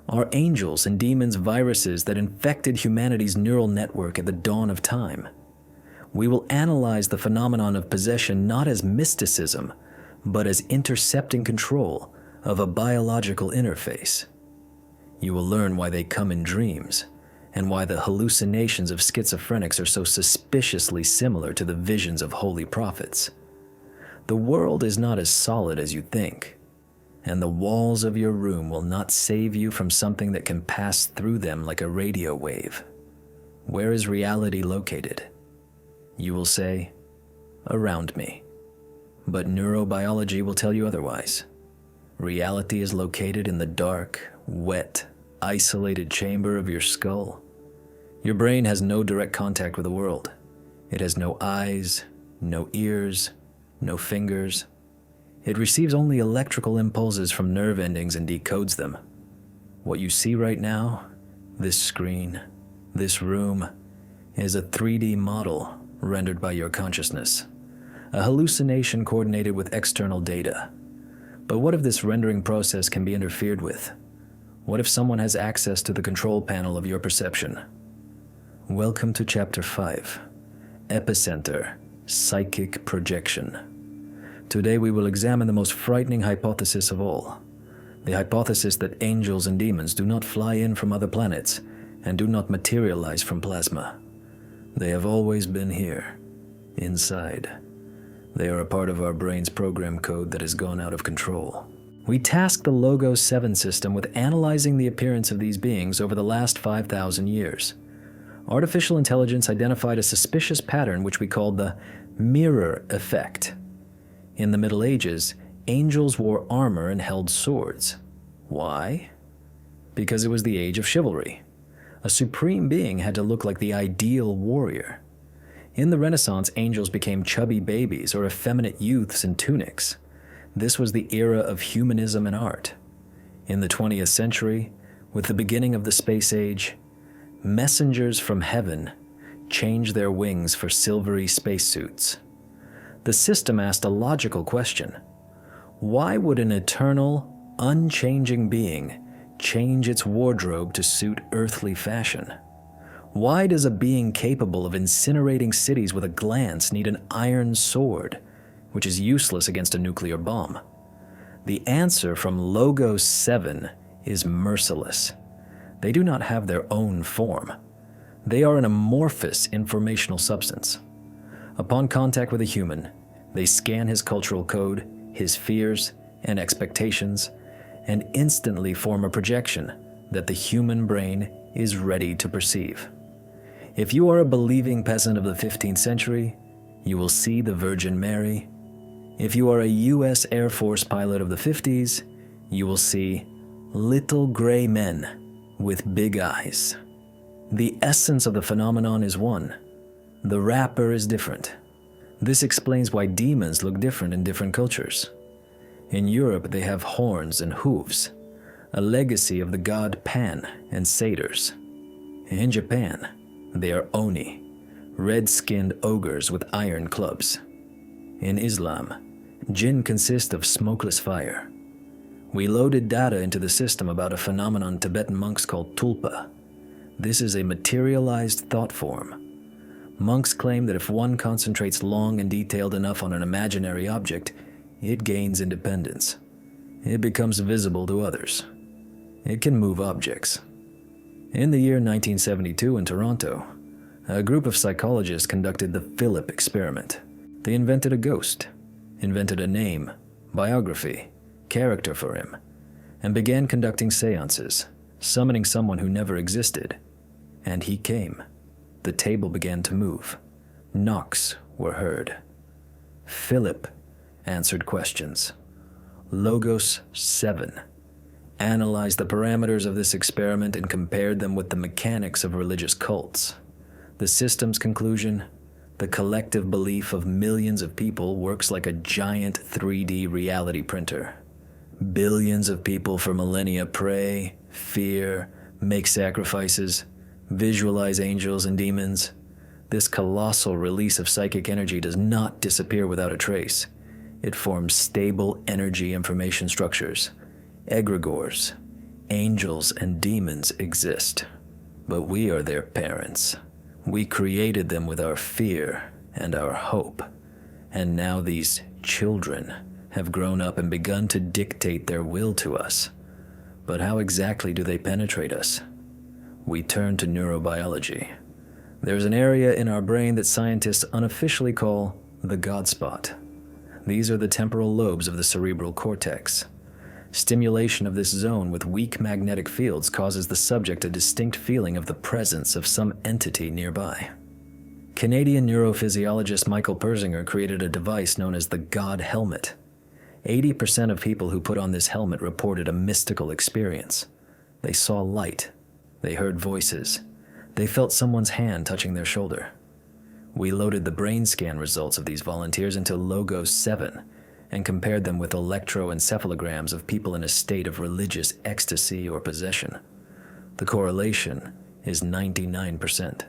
Are angels and demons viruses that infected humanity's neural network at the dawn of time? We will analyze the phenomenon of possession not as mysticism, but as intercepting control of a biological interface. You will learn why they come in dreams, and why the hallucinations of schizophrenics are so suspiciously similar to the visions of holy prophets. The world is not as solid as you think, and the walls of your room will not save you from something that can pass through them like a radio wave. Where is reality located? You will say, around me. But neurobiology will tell you otherwise. Reality is located in the dark, wet, isolated chamber of your skull. Your brain has no direct contact with the world. It has no eyes, no ears, no fingers. It receives only electrical impulses from nerve endings and decodes them. What you see right now, this screen, this room, is a 3D model rendered by your consciousness, a hallucination coordinated with external data. But what if this rendering process can be interfered with? What if someone has access to the control panel of your perception? Welcome to Chapter 5, Epicenter, Psychic Projection. Today we will examine the most frightening hypothesis of all, the hypothesis that angels and demons do not fly in from other planets and do not materialize from plasma. They have always been here, inside. They are a part of our brain's program code that has gone out of control. We task the Logos 7 system with analyzing the appearance of these beings over the last 5,000 years. Artificial intelligence identified a suspicious pattern which we called the mirror effect. In the Middle Ages, angels wore armor and held swords. Why? Because it was the age of chivalry. A supreme being had to look like the ideal warrior. In the Renaissance, angels became chubby babies or effeminate youths in tunics. This was the era of humanism and art. In the 20th century, with the beginning of the space age, messengers from heaven changed their wings for silvery spacesuits. The system asked a logical question. Why would an eternal, unchanging being change its wardrobe to suit earthly fashion? Why does a being capable of incinerating cities with a glance need an iron sword, which is useless against a nuclear bomb? The answer from Logos 7 is merciless. They do not have their own form. They are an amorphous informational substance. Upon contact with a human, they scan his cultural code, his fears and expectations, and instantly form a projection that the human brain is ready to perceive. If you are a believing peasant of the 15th century, you will see the Virgin Mary. If you are a U.S. Air Force pilot of the 50s, you will see little gray men with big eyes. The essence of the phenomenon is one. The wrapper is different. This explains why demons look different in different cultures. In Europe, they have horns and hooves, a legacy of the god Pan and satyrs. In Japan, they are oni, red-skinned ogres with iron clubs. In Islam, jinn consist of smokeless fire. We loaded data into the system about a phenomenon Tibetan monks call tulpa. This is a materialized thought form. Monks claim that if one concentrates long and detailed enough on an imaginary object, it gains independence. It becomes visible to others. It can move objects. In the year 1972 in Toronto, a group of psychologists conducted the Philip experiment. They invented a ghost, invented a name, biography, character for him, and began conducting seances, summoning someone who never existed. And he came. The table began to move. Knocks were heard. Philip answered questions. Logos 7 analyzed the parameters of this experiment and compared them with the mechanics of religious cults. The system's conclusion: the collective belief of millions of people works like a giant 3D reality printer. Billions of people for millennia pray, fear, make sacrifices, visualize angels and demons. This colossal release of psychic energy does not disappear without a trace. It forms stable energy information structures. Egregores, angels and demons exist, but we are their parents. We created them with our fear and our hope, and now these children have grown up and begun to dictate their will to us. But how exactly do they penetrate us? We turn to neurobiology. There's an area in our brain that scientists unofficially call the God spot. These are the temporal lobes of the cerebral cortex. Stimulation of this zone with weak magnetic fields causes the subject a distinct feeling of the presence of some entity nearby. Canadian neurophysiologist Michael Persinger created a device known as the God helmet. 80% of people who put on this helmet reported a mystical experience. They saw light. They heard voices. They felt someone's hand touching their shoulder. We loaded the brain scan results of these volunteers into Logos 7 and compared them with electroencephalograms of people in a state of religious ecstasy or possession. The correlation is 99%.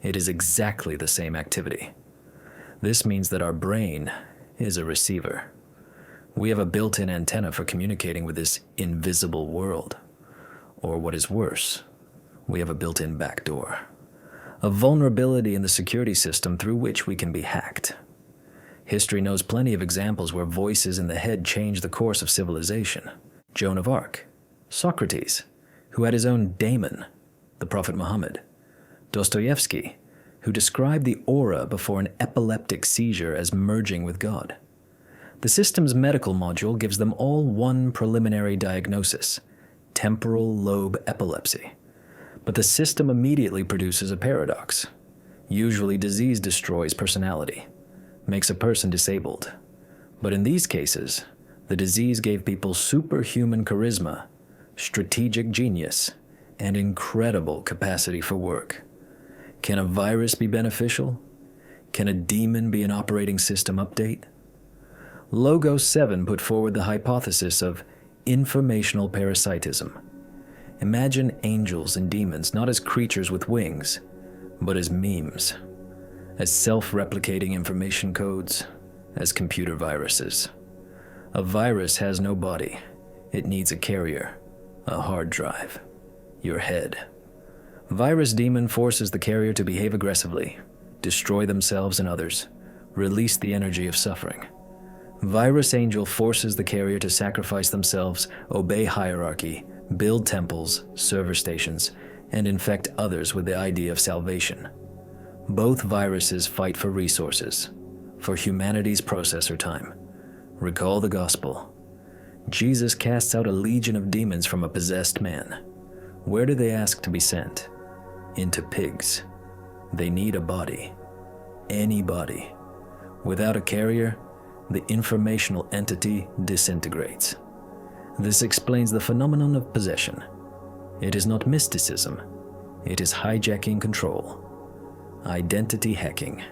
It is exactly the same activity. This means that our brain is a receiver. We have a built-in antenna for communicating with this invisible world. Or what is worse, we have a built-in backdoor. A vulnerability in the security system through which we can be hacked. History knows plenty of examples where voices in the head change the course of civilization. Joan of Arc, Socrates, who had his own daemon, the Prophet Muhammad, Dostoevsky, who described the aura before an epileptic seizure as merging with God. The system's medical module gives them all one preliminary diagnosis: temporal lobe epilepsy. But the system immediately produces a paradox. Usually disease destroys personality, makes a person disabled. But in these cases, the disease gave people superhuman charisma, strategic genius, and incredible capacity for work. Can a virus be beneficial? Can a demon be an operating system update? Logos 7 put forward the hypothesis of informational parasitism. Imagine angels and demons not as creatures with wings, but as memes, as self-replicating information codes, as computer viruses. A virus has no body. It needs a carrier, a hard drive, your head. Virus demon forces the carrier to behave aggressively, destroy themselves and others, release the energy of suffering. Virus angel forces the carrier to sacrifice themselves, obey hierarchy, build temples, server stations, and infect others with the idea of salvation. Both viruses fight for resources, for humanity's processor time. Recall the gospel. Jesus casts out a legion of demons from a possessed man. Where do they ask to be sent? Into pigs. They need a body. Any body. Without a carrier, the informational entity disintegrates. This explains the phenomenon of possession. It is not mysticism. It is hijacking control. Identity hacking.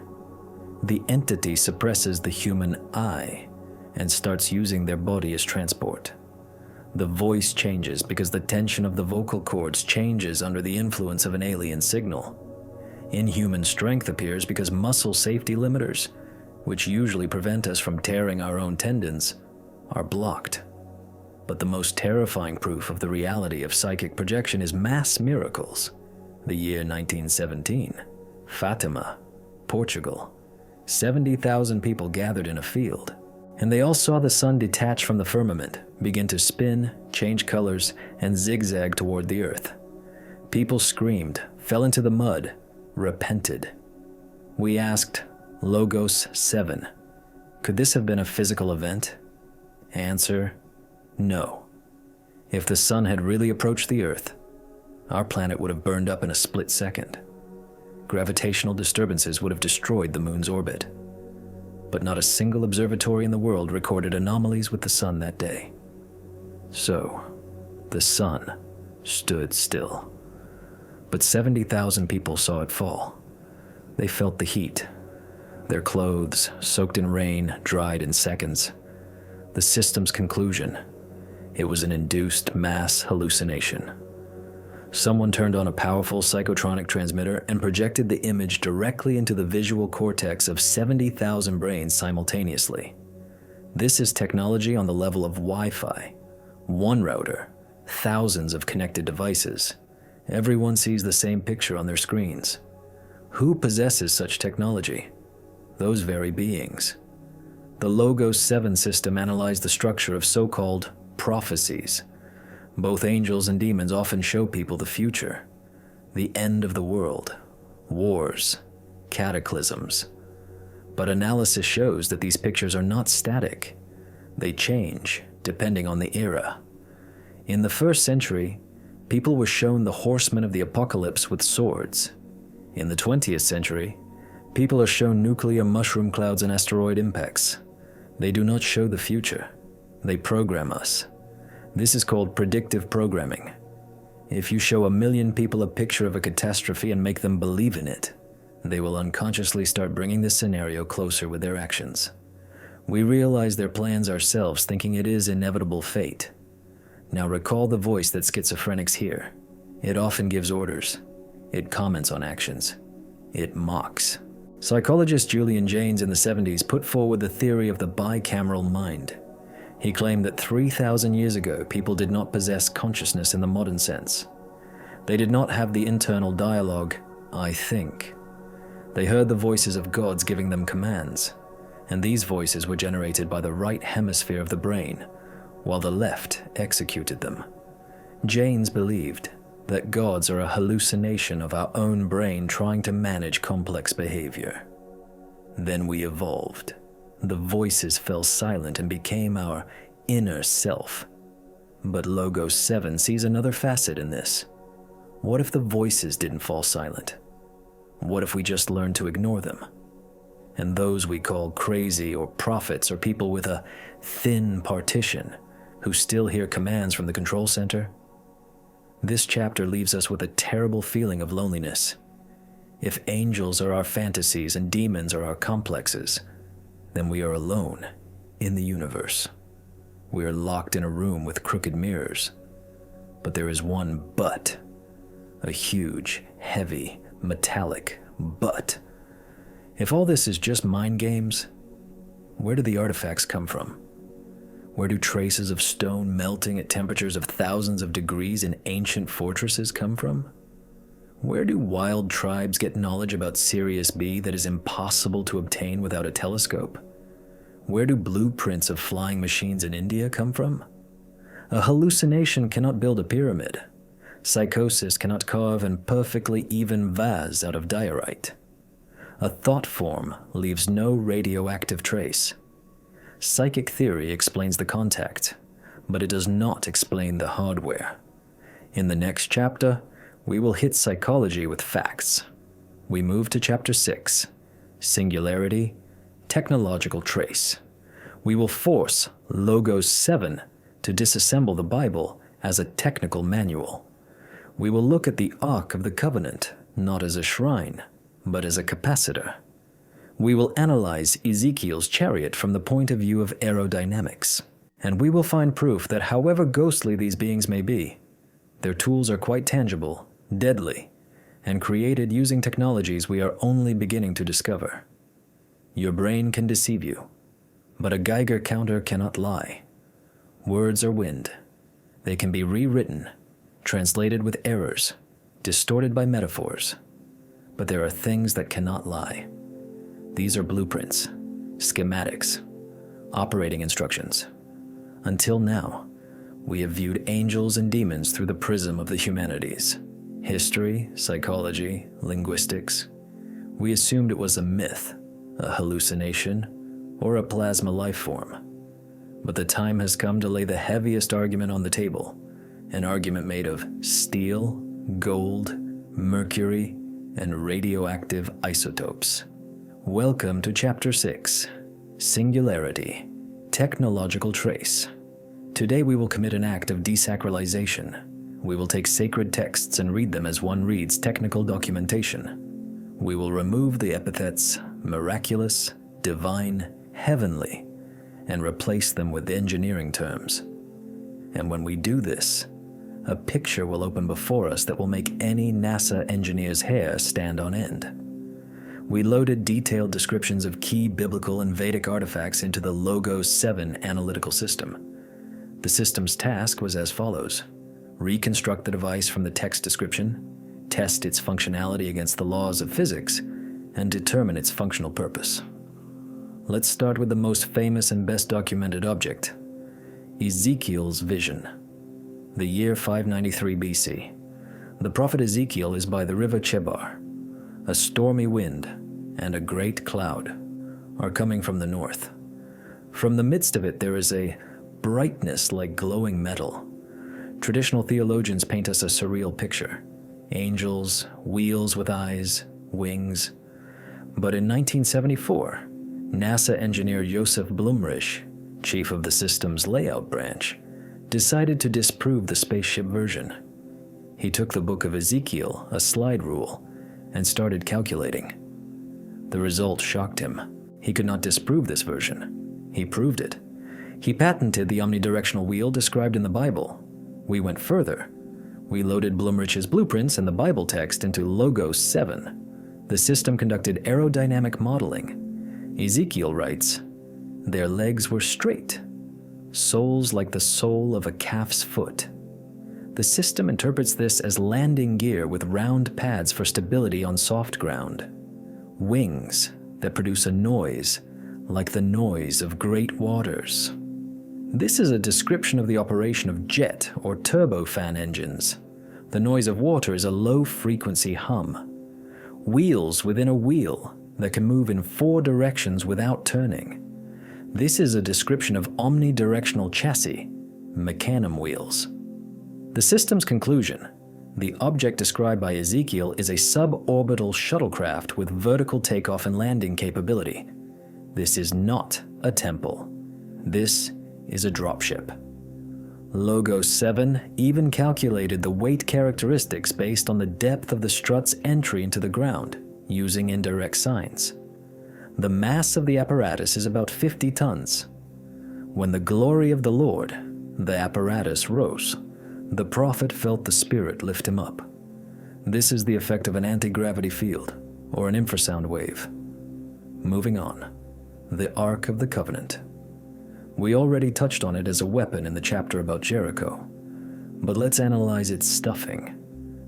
The entity suppresses the human I and starts using their body as transport. The voice changes because the tension of the vocal cords changes under the influence of an alien signal. Inhuman strength appears because muscle safety limiters, which usually prevent us from tearing our own tendons, are blocked. But the most terrifying proof of the reality of psychic projection is mass miracles. The year 1917, Fatima, Portugal. 70,000 people gathered in a field, and they all saw the sun detach from the firmament, begin to spin, change colors, and zigzag toward the earth. People screamed, fell into the mud, repented. We asked, Logos 7, could this have been a physical event? Answer, no. If the sun had really approached the earth, our planet would have burned up in a split second. Gravitational disturbances would have destroyed the moon's orbit. But not a single observatory in the world recorded anomalies with the sun that day. So, the sun stood still. But 70,000 people saw it fall. They felt the heat. Their clothes, soaked in rain, dried in seconds. The system's conclusion: it was an induced mass hallucination. Someone turned on a powerful psychotronic transmitter and projected the image directly into the visual cortex of 70,000 brains simultaneously. This is technology on the level of Wi-Fi. One router, thousands of connected devices. Everyone sees the same picture on their screens. Who possesses such technology? Those very beings. The Logos 7 system analyzed the structure of so-called prophecies. Both angels and demons often show people the future, the end of the world, wars, cataclysms. But analysis shows that these pictures are not static. They change depending on the era. In the 1st century, people were shown the horsemen of the apocalypse with swords. In the 20th century, people are shown nuclear mushroom clouds and asteroid impacts. They do not show the future. They program us. This is called predictive programming. If you show 1 million people a picture of a catastrophe and make them believe in it, they will unconsciously start bringing this scenario closer with their actions. We realize their plans ourselves, thinking it is inevitable fate. Now recall the voice that schizophrenics hear. It often gives orders. It comments on actions. It mocks. Psychologist Julian Jaynes in the 70s put forward the theory of the bicameral mind. He claimed that 3,000 years ago, people did not possess consciousness in the modern sense. They did not have the internal dialogue, I think. They heard the voices of gods giving them commands, and these voices were generated by the right hemisphere of the brain, while the left executed them. Jaynes believed that gods are a hallucination of our own brain trying to manage complex behavior. Then we evolved. The voices fell silent and became our inner self. But Logos 7 sees another facet in this. What if the voices didn't fall silent? What if we just learned to ignore them? And those we call crazy or prophets are people with a thin partition who still hear commands from the control center? This chapter leaves us with a terrible feeling of loneliness. If angels are our fantasies and demons are our complexes, then we are alone in the universe. We are locked in a room with crooked mirrors. But there is one but. A huge, heavy, metallic but. If all this is just mind games, where do the artifacts come from? Where do traces of stone melting at temperatures of thousands of degrees in ancient fortresses come from? Where do wild tribes get knowledge about Sirius B that is impossible to obtain without a telescope? Where do blueprints of flying machines in India come from? A hallucination cannot build a pyramid. Psychosis cannot carve a perfectly even vase out of diorite. A thought form leaves no radioactive trace. Psychic theory explains the contact, but it does not explain the hardware. In the next chapter, we will hit psychology with facts. We move to chapter 6, Singularity, Technological Trace. We will force Logos 7 to disassemble the Bible as a technical manual. We will look at the Ark of the Covenant not as a shrine, but as a capacitor. We will analyze Ezekiel's chariot from the point of view of aerodynamics, and we will find proof that however ghostly these beings may be, their tools are quite tangible, deadly, and created using technologies we are only beginning to discover. Your brain can deceive you, but a Geiger counter cannot lie. Words are wind. They can be rewritten, translated with errors, distorted by metaphors. But there are things that cannot lie. These are blueprints, schematics, operating instructions. Until now, we have viewed angels and demons through the prism of the humanities. History, psychology, linguistics. We assumed it was a myth, a hallucination, or a plasma life form. But the time has come to lay the heaviest argument on the table, an argument made of steel, gold, mercury, and radioactive isotopes. Welcome to Chapter 6, Singularity, Technological Trace. Today we will commit an act of desacralization. We will take sacred texts and read them as one reads technical documentation. We will remove the epithets miraculous, divine, heavenly, and replace them with engineering terms. And when we do this, a picture will open before us that will make any NASA engineer's hair stand on end. We loaded detailed descriptions of key biblical and Vedic artifacts into the Logos 7 analytical system. The system's task was as follows: reconstruct the device from the text description, test its functionality against the laws of physics, and determine its functional purpose. Let's start with the most famous and best documented object, Ezekiel's vision. The year 593 BC. The prophet Ezekiel is by the river Chebar. A stormy wind and a great cloud are coming from the north. From the midst of it there is a brightness like glowing metal. Traditional theologians paint us a surreal picture: angels, wheels with eyes, wings. But in 1974, NASA engineer Joseph Blumrich, chief of the system's layout branch, decided to disprove the spaceship version. He took the book of Ezekiel, a slide rule, and started calculating. The result shocked him. He could not disprove this version. He proved it. He patented the omnidirectional wheel described in the Bible. We went further. We loaded Blumrich's blueprints and the Bible text into Logos 7. The system conducted aerodynamic modeling. Ezekiel writes, "Their legs were straight, soles like the sole of a calf's foot." The system interprets this as landing gear with round pads for stability on soft ground. Wings that produce a noise like the noise of great waters. This is a description of the operation of jet or turbofan engines. The noise of water is a low-frequency hum. Wheels within a wheel that can move in 4 directions without turning. This is a description of omnidirectional chassis, mecanum wheels. The system's conclusion: the object described by Ezekiel is a suborbital shuttlecraft with vertical takeoff and landing capability. This is not a temple. This is a dropship. Logos 7 even calculated the weight characteristics based on the depth of the strut's entry into the ground, using indirect science. The mass of the apparatus is about 50 tons. When the glory of the Lord, the apparatus rose. The prophet felt the Spirit lift him up. This is the effect of an anti-gravity field, or an infrasound wave. Moving on. The Ark of the Covenant. We already touched on it as a weapon in the chapter about Jericho, but let's analyze its stuffing.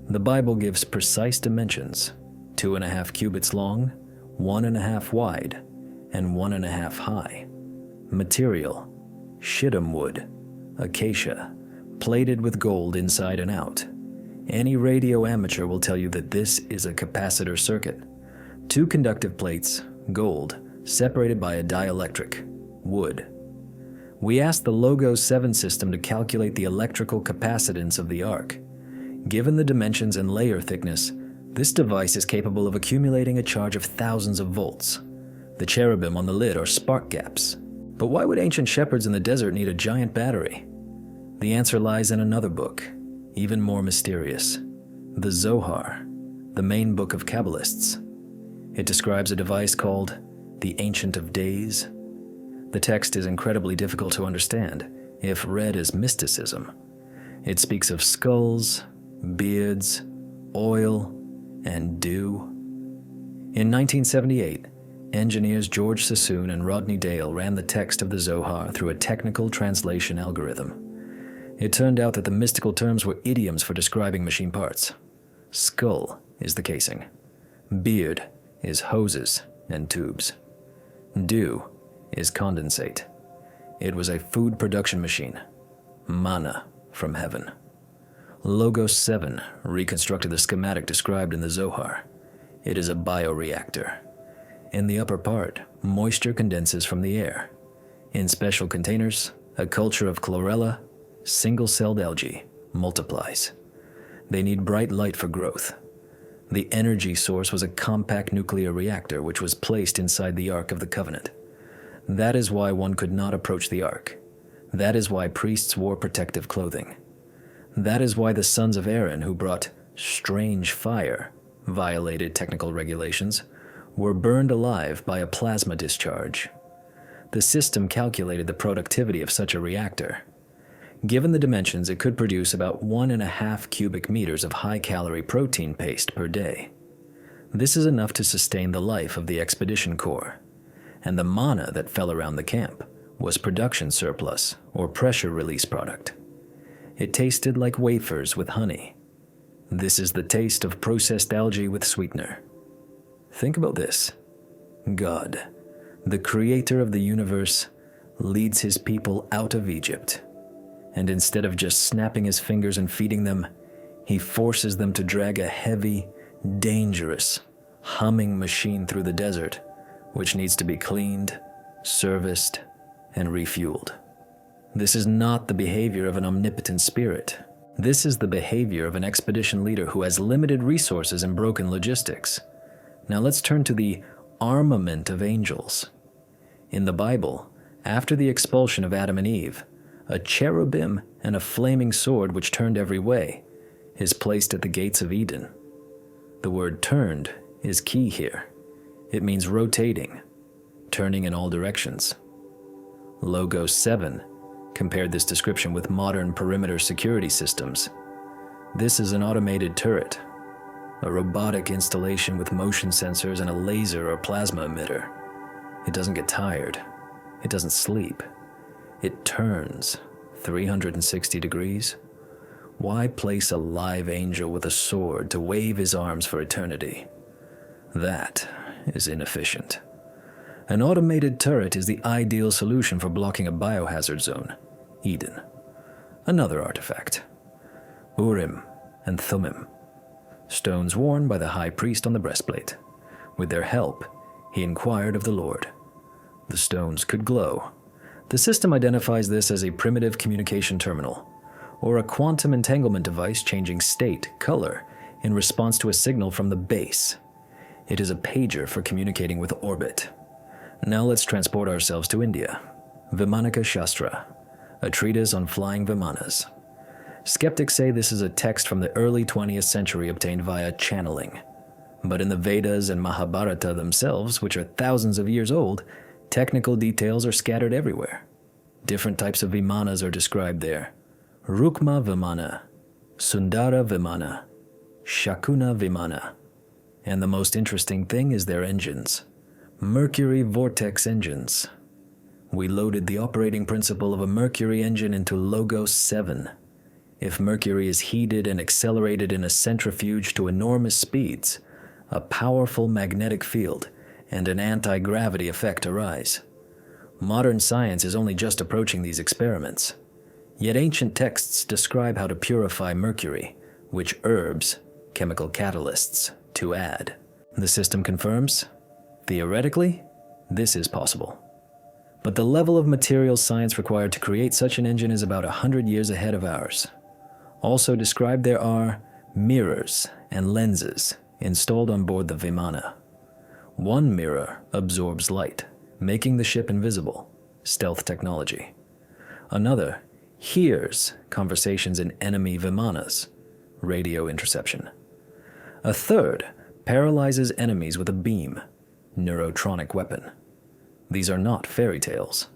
The Bible gives precise dimensions: 2.5 cubits long, 1.5 wide, and 1.5 high. Material: shittim wood, acacia, plated with gold inside and out. Any radio amateur will tell you that this is a capacitor circuit. 2 conductive plates, gold, separated by a dielectric, wood. We asked the Logos 7 system to calculate the electrical capacitance of the ark. Given the dimensions and layer thickness, this device is capable of accumulating a charge of thousands of volts. The cherubim on the lid are spark gaps. But why would ancient shepherds in the desert need a giant battery? The answer lies in another book, even more mysterious. The Zohar, the main book of Kabbalists. It describes a device called the Ancient of Days. The text is incredibly difficult to understand, if read as mysticism. It speaks of skulls, beards, oil, and dew. In 1978, engineers George Sassoon and Rodney Dale ran the text of the Zohar through a technical translation algorithm. It turned out that the mystical terms were idioms for describing machine parts. Skull is the casing. Beard is hoses and tubes. Dew is condensate. It was a food production machine. Manna from heaven. Logos 7 reconstructed the schematic described in the Zohar. It is a bioreactor. In the upper part, moisture condenses from the air. In special containers, a culture of chlorella, single-celled algae, multiplies. They need bright light for growth. The energy source was a compact nuclear reactor which was placed inside the Ark of the Covenant. That is why one could not approach the Ark. That is why priests wore protective clothing. That is why the sons of Aaron, who brought strange fire, violated technical regulations, were burned alive by a plasma discharge. The system calculated the productivity of such a reactor. Given the dimensions, it could produce about 1.5 cubic meters of high-calorie protein paste per day. This is enough to sustain the life of the expedition corps, and the mana that fell around the camp was production surplus or pressure release product. It tasted like wafers with honey. This is the taste of processed algae with sweetener. Think about this. God, the creator of the universe, leads his people out of Egypt, and instead of just snapping his fingers and feeding them, he forces them to drag a heavy, dangerous, humming machine through the desert, which needs to be cleaned, serviced, and refueled. This is not the behavior of an omnipotent spirit. This is the behavior of an expedition leader who has limited resources and broken logistics. Now let's turn to the armament of angels. In the Bible, after the expulsion of Adam and Eve, a cherubim and a flaming sword which turned every way is placed at the gates of Eden. The word turned is key here. It means rotating, turning in all directions. Logos 7 compared this description with modern perimeter security systems. This is an automated turret, a robotic installation with motion sensors and a laser or plasma emitter. It doesn't get tired. It doesn't sleep. It turns 360 degrees. Why place a live angel with a sword to wave his arms for eternity? That is inefficient. An automated turret is the ideal solution for blocking a biohazard zone, Eden. Another artifact. Urim and Thummim, stones worn by the high priest on the breastplate. With their help, he inquired of the Lord. The stones could glow. The system identifies this as a primitive communication terminal, or a quantum entanglement device changing state, color, in response to a signal from the base. It is a pager for communicating with orbit. Now let's transport ourselves to India. Vimanika Shastra, a treatise on flying vimanas. Skeptics say this is a text from the early 20th century obtained via channeling. But in the Vedas and Mahabharata themselves, which are thousands of years old, technical details are scattered everywhere. Different types of vimanas are described there. Rukma Vimana, Sundara Vimana, Shakuna Vimana. And the most interesting thing is their engines. Mercury vortex engines. We loaded the operating principle of a Mercury engine into Logos 7. If Mercury is heated and accelerated in a centrifuge to enormous speeds, a powerful magnetic field and an anti-gravity effect arise. Modern science is only just approaching these experiments. Yet ancient texts describe how to purify mercury, which herbs, chemical catalysts, to add. The system confirms, theoretically, this is possible. But the level of material science required to create such an engine is about 100 years ahead of ours. Also described there are mirrors and lenses installed on board the Vimana. One mirror absorbs light, making the ship invisible, stealth technology. Another hears conversations in enemy Vimanas, radio interception. A third paralyzes enemies with a beam, neurotronic weapon. These are not fairy tales.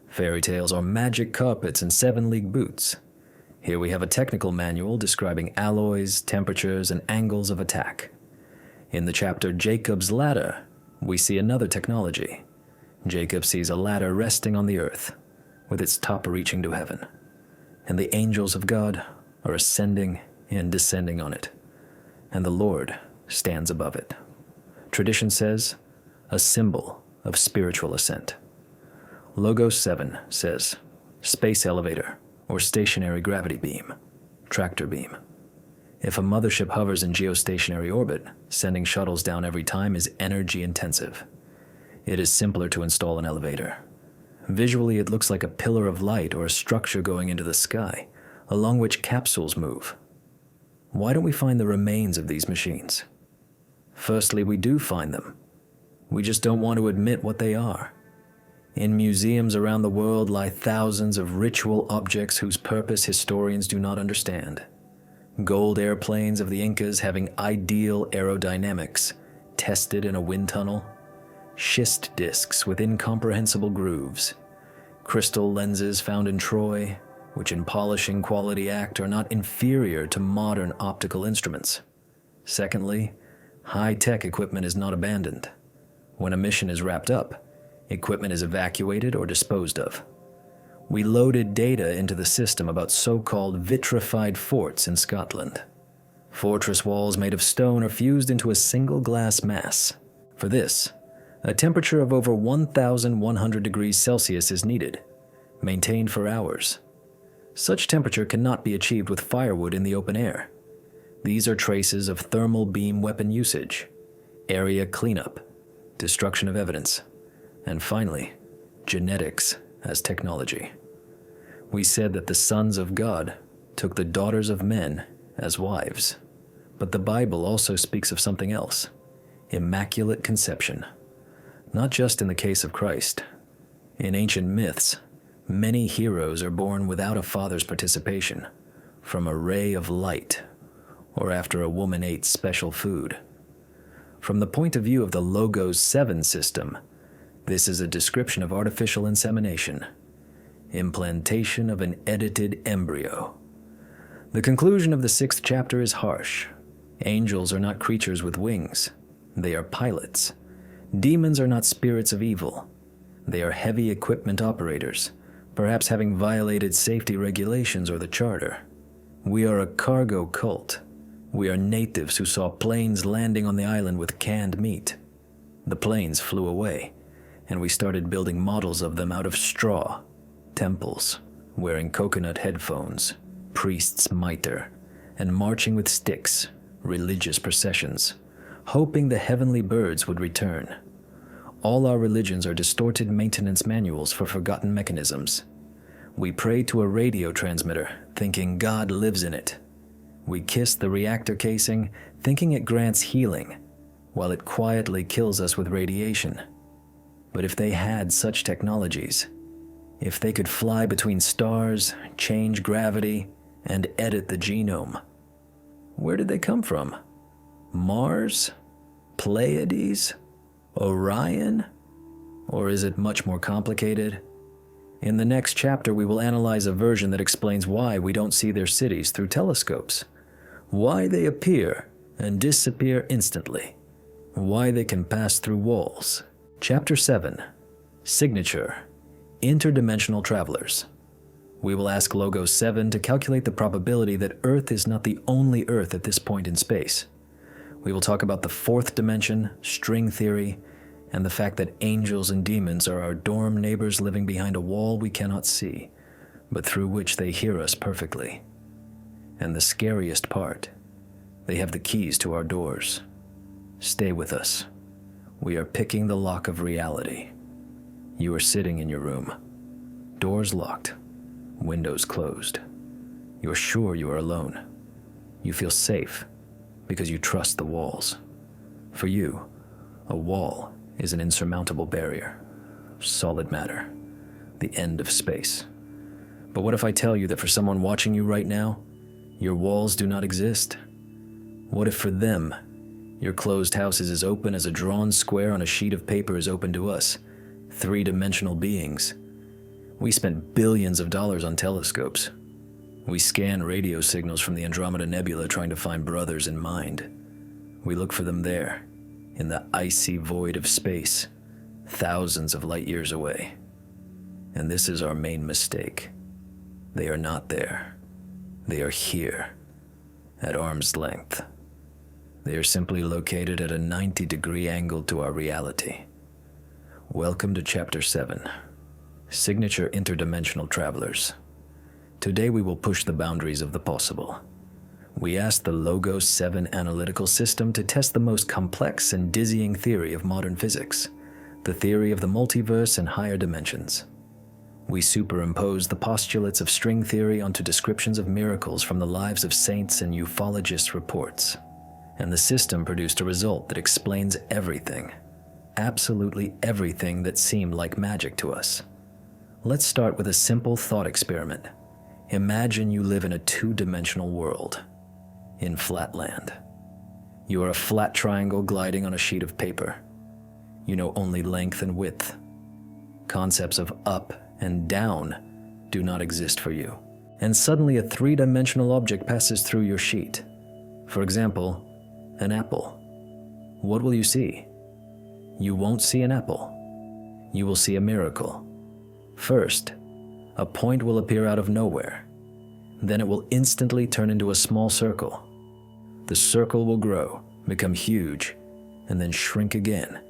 Fairy tales are magic carpets and 7-league boots. Here we have a technical manual describing alloys, temperatures, and angles of attack. In the chapter Jacob's Ladder, we see another technology. Jacob sees a ladder resting on the earth, with its top reaching to heaven, and the angels of God are ascending and descending on it, and the Lord stands above it. Tradition says, a symbol of spiritual ascent. Logos 7 says, space elevator, or stationary gravity beam, tractor beam. If a mothership hovers in geostationary orbit, sending shuttles down every time is energy intensive. It is simpler to install an elevator. Visually, it looks like a pillar of light or a structure going into the sky, along which capsules move. Why don't we find the remains of these machines? Firstly, we do find them. We just don't want to admit what they are. In museums around the world lie thousands of ritual objects whose purpose historians do not understand. Gold airplanes of the Incas having ideal aerodynamics, tested in a wind tunnel. Schist discs with incomprehensible grooves. Crystal lenses found in Troy, which in polishing quality act are not inferior to modern optical instruments. Secondly, High-tech equipment is not abandoned. When a mission is wrapped up, equipment is evacuated or disposed of. We loaded data into the system about so-called vitrified forts in Scotland. Fortress walls made of stone are fused into a single glass mass. For this, a temperature of over 1,100 degrees Celsius is needed, maintained for hours. Such temperature cannot be achieved with firewood in the open air. These are traces of thermal beam weapon usage, area cleanup, destruction of evidence, and finally, genetics as technology. We said that the sons of God took the daughters of men as wives. But the Bible also speaks of something else, immaculate conception. Not just in the case of Christ. In ancient myths, many heroes are born without a father's participation, from a ray of light, or after a woman ate special food. From the point of view of the Logos 7 system, this is a description of artificial insemination, implantation of an edited embryo. The conclusion of the 6th chapter is harsh. Angels are not creatures with wings. They are pilots. Demons are not spirits of evil. They are heavy equipment operators, perhaps having violated safety regulations or the charter. We are a cargo cult. We are natives who saw planes landing on the island with canned meat. The planes flew away, and we started building models of them out of straw, temples, wearing coconut headphones, priests' mitre, and marching with sticks, religious processions, hoping the heavenly birds would return. All our religions are distorted maintenance manuals for forgotten mechanisms. We pray to a radio transmitter, thinking God lives in it. We kiss the reactor casing, thinking it grants healing, while it quietly kills us with radiation. But if they had such technologies, if they could fly between stars, change gravity, and edit the genome, where did they come from? Mars? Pleiades? Orion? Or is it much more complicated? In the next chapter, we will analyze a version that explains why we don't see their cities through telescopes, why they appear and disappear instantly, why they can pass through walls. Chapter 7, Signature, Interdimensional Travelers. We will ask Logos 7 to calculate the probability that Earth is not the only Earth at this point in space. We will talk about the fourth dimension, string theory, and the fact that angels and demons are our dorm neighbors living behind a wall we cannot see, but through which they hear us perfectly. And the scariest part, they have the keys to our doors. Stay with us. We are picking the lock of reality. You are sitting in your room, doors locked, windows closed. You're sure you are alone. You feel safe because you trust the walls. For you, a wall is an insurmountable barrier, solid matter, the end of space. But what if I tell you that for someone watching you right now, your walls do not exist? What if for them, your closed house is as open as a drawn square on a sheet of paper is open to us, three-dimensional beings? We spent billions of dollars on telescopes. We scan radio signals from the Andromeda Nebula trying to find brothers in mind. We look for them there, in the icy void of space, thousands of light years away. And this is our main mistake. They are not there. They are here, at arm's length. They are simply located at a 90-degree angle to our reality. Welcome to Chapter 7, Signature Interdimensional Travelers. Today we will push the boundaries of the possible. We asked the Logos 7 analytical system to test the most complex and dizzying theory of modern physics, the theory of the multiverse and higher dimensions. We superimposed the postulates of string theory onto descriptions of miracles from the lives of saints and ufologists' reports. And the system produced a result that explains everything, absolutely everything that seemed like magic to us. Let's start with a simple thought experiment. Imagine you live in a two-dimensional world, in flatland. You are a flat triangle gliding on a sheet of paper. You know only length and width. Concepts of up and down do not exist for you. And suddenly a three-dimensional object passes through your sheet. For example, an apple. What will you see? You won't see an apple. You will see a miracle. First, a point will appear out of nowhere. Then it will instantly turn into a small circle. The circle will grow, become huge, and then shrink again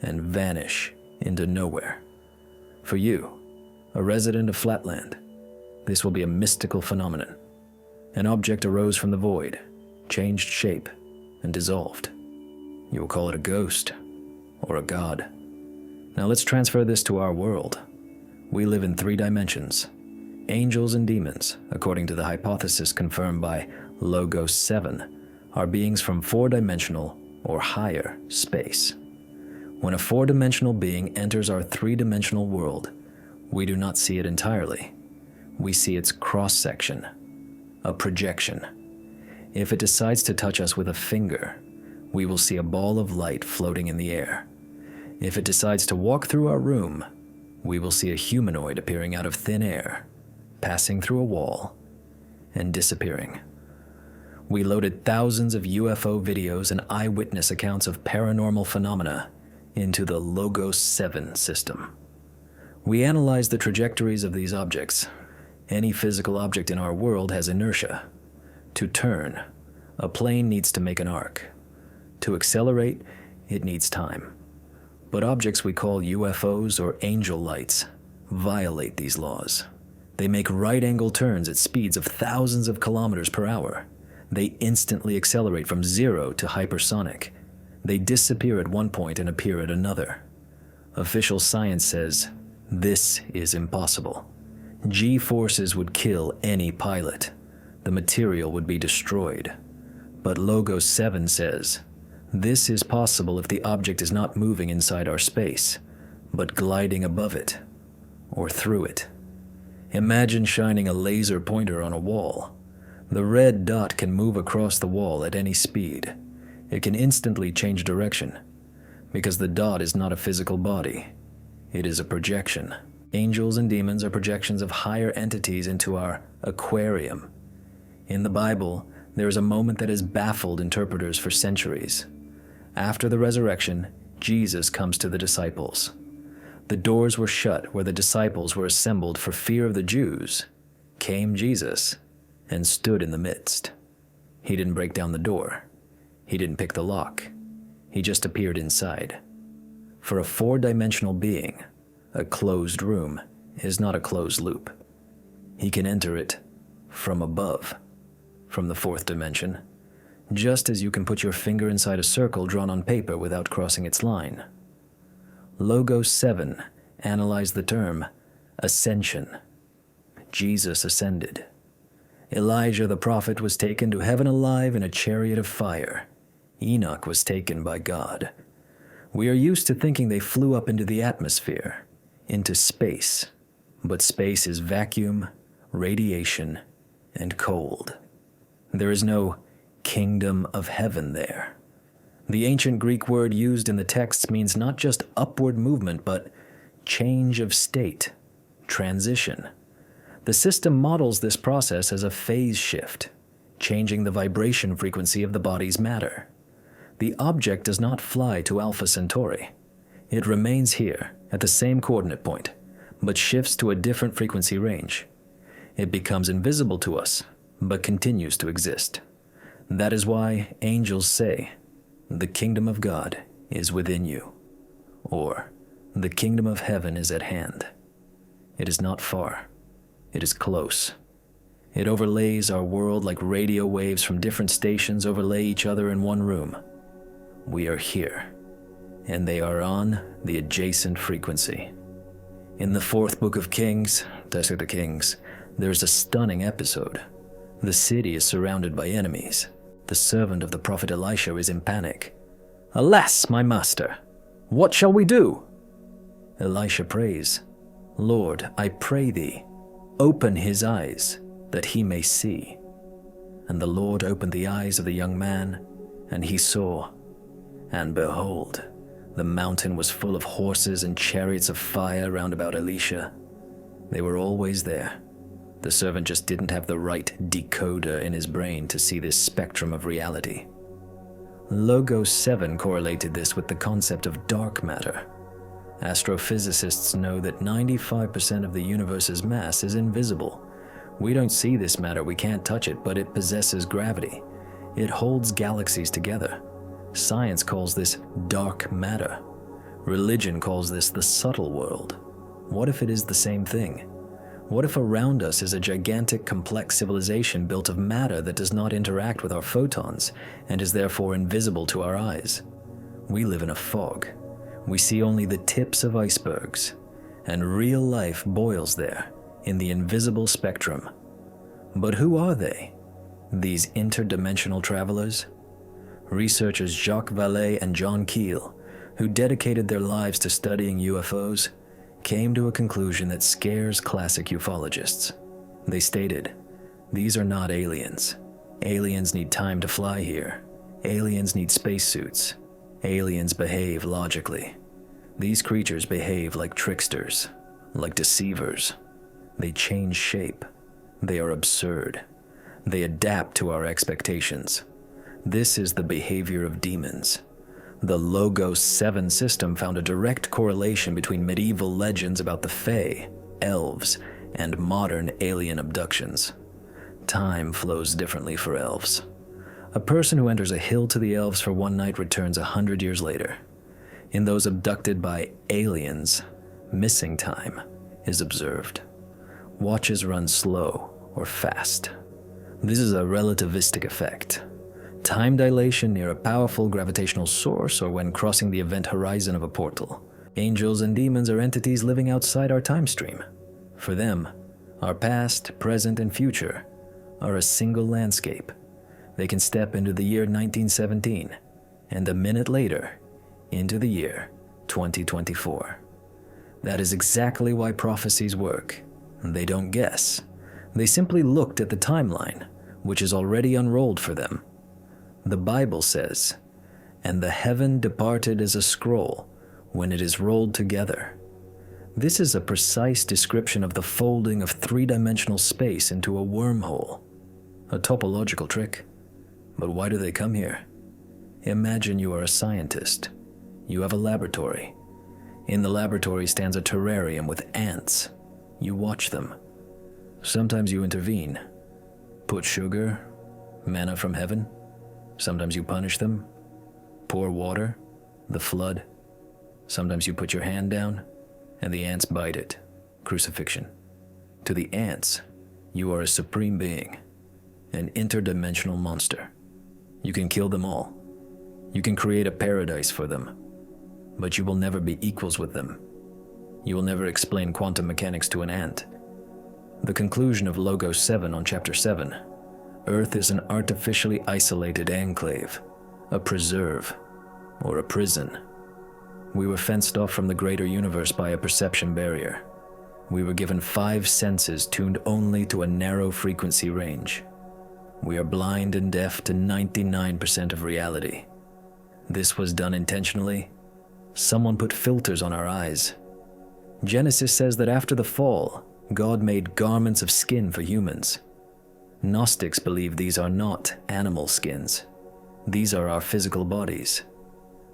and vanish into nowhere. For you, a resident of Flatland, this will be a mystical phenomenon. An object arose from the void, changed shape, and dissolved. You will call it a ghost or a god. Now let's transfer this to our world. We live in 3 dimensions. Angels and demons, according to the hypothesis confirmed by Logos 7, are beings from 4-dimensional or higher space. When a 4-dimensional being enters our 3-dimensional world, we do not see it entirely. We see its cross-section, a projection. If it decides to touch us with a finger, we will see a ball of light floating in the air. If it decides to walk through our room, we will see a humanoid appearing out of thin air, passing through a wall, and disappearing. We loaded thousands of UFO videos and eyewitness accounts of paranormal phenomena into the Logos 7 system. We analyzed the trajectories of these objects. Any physical object in our world has inertia. To turn, a plane needs to make an arc. To accelerate, it needs time. But objects we call UFOs or angel lights violate these laws. They make right-angle turns at speeds of thousands of kilometers per hour. They instantly accelerate from 0 to hypersonic. They disappear at one point and appear at another. Official science says, this is impossible. G-forces would kill any pilot. The material would be destroyed. But Logos 7 says, this is possible if the object is not moving inside our space, but gliding above it, or through it. Imagine shining a laser pointer on a wall. The red dot can move across the wall at any speed. It can instantly change direction, because the dot is not a physical body. It is a projection. Angels and demons are projections of higher entities into our aquarium. In the Bible, there is a moment that has baffled interpreters for centuries. After the resurrection, Jesus comes to the disciples. The doors were shut where the disciples were assembled for fear of the Jews. Came Jesus and stood in the midst. He didn't break down the door. He didn't pick the lock. He just appeared inside. For a 4-dimensional being, a closed room is not a closed loop. He can enter it from above, from the 4th dimension, just as you can put your finger inside a circle drawn on paper without crossing its line. Logos 7 analyzed the term ascension. Jesus ascended. Elijah the prophet was taken to heaven alive in a chariot of fire. Enoch was taken by God. We are used to thinking they flew up into the atmosphere, into space, but space is vacuum, radiation, and cold. There is no kingdom of heaven there. The ancient Greek word used in the texts means not just upward movement, but change of state, transition. The system models this process as a phase shift, changing the vibration frequency of the body's matter. The object does not fly to Alpha Centauri. It remains here at the same coordinate point, but shifts to a different frequency range. It becomes invisible to us, but continues to exist. That is why angels say, "The kingdom of God is within you," or "The kingdom of heaven is at hand." It is not far. It is close. It overlays our world like radio waves from different stations overlay each other in one room. We are here, and they are on the adjacent frequency. In the 4th book of Kings, Test of the Kings, there is a stunning episode. The city is surrounded by enemies. The servant of the prophet Elisha is in panic. "Alas, my master, what shall we do?" Elisha prays, "Lord, I pray thee, open his eyes, that he may see." And the Lord opened the eyes of the young man, and he saw. And behold, the mountain was full of horses and chariots of fire round about Elisha. They were always there. The servant just didn't have the right decoder in his brain to see this spectrum of reality. Logos 7 correlated this with the concept of dark matter. Astrophysicists know that 95% of the universe's mass is invisible. We don't see this matter, we can't touch it, but it possesses gravity. It holds galaxies together. Science calls this dark matter. Religion calls this the subtle world. What if it is the same thing? What if around us is a gigantic, complex civilization built of matter that does not interact with our photons and is therefore invisible to our eyes? We live in a fog. We see only the tips of icebergs, and real life boils there in the invisible spectrum. But who are they? These interdimensional travelers? Researchers Jacques Vallée and John Keel, who dedicated their lives to studying UFOs, came to a conclusion that scares classic ufologists. They stated, "These are not aliens. Aliens need time to fly here. Aliens need spacesuits. Aliens behave logically. These creatures behave like tricksters, like deceivers. They change shape. They are absurd. They adapt to our expectations. This is the behavior of demons." The Logos 7 system found a direct correlation between medieval legends about the Fae, elves, and modern alien abductions. Time flows differently for elves. A person who enters a hill to the elves for one night returns 100 years later. In those abducted by aliens, missing time is observed. Watches run slow or fast. This is a relativistic effect. Time dilation near a powerful gravitational source or when crossing the event horizon of a portal. Angels and demons are entities living outside our time stream. For them, our past, present, and future are a single landscape. They can step into the year 1917, and a minute later, into the year 2024. That is exactly why prophecies work. They don't guess. They simply looked at the timeline, which is already unrolled for them. The Bible says, "And the heaven departed as a scroll when it is rolled together." This is a precise description of the folding of three-dimensional space into a wormhole. A topological trick. But why do they come here? Imagine you are a scientist. You have a laboratory. In the laboratory stands a terrarium with ants. You watch them. Sometimes you intervene. Put sugar, manna from heaven. Sometimes you punish them. Pour water, the flood. Sometimes you put your hand down, and the ants bite it. Crucifixion. To the ants, you are a supreme being, an interdimensional monster. You can kill them all. You can create a paradise for them, but you will never be equals with them. You will never explain quantum mechanics to an ant. The conclusion of Logos 7 on Chapter 7. Earth is an artificially isolated enclave, a preserve, or a prison. We were fenced off from the greater universe by a perception barrier. We were given 5 senses tuned only to a narrow frequency range. We are blind and deaf to 99% of reality. This was done intentionally. Someone put filters on our eyes. Genesis says that after the fall, God made garments of skin for humans. Gnostics believe these are not animal skins. These are our physical bodies.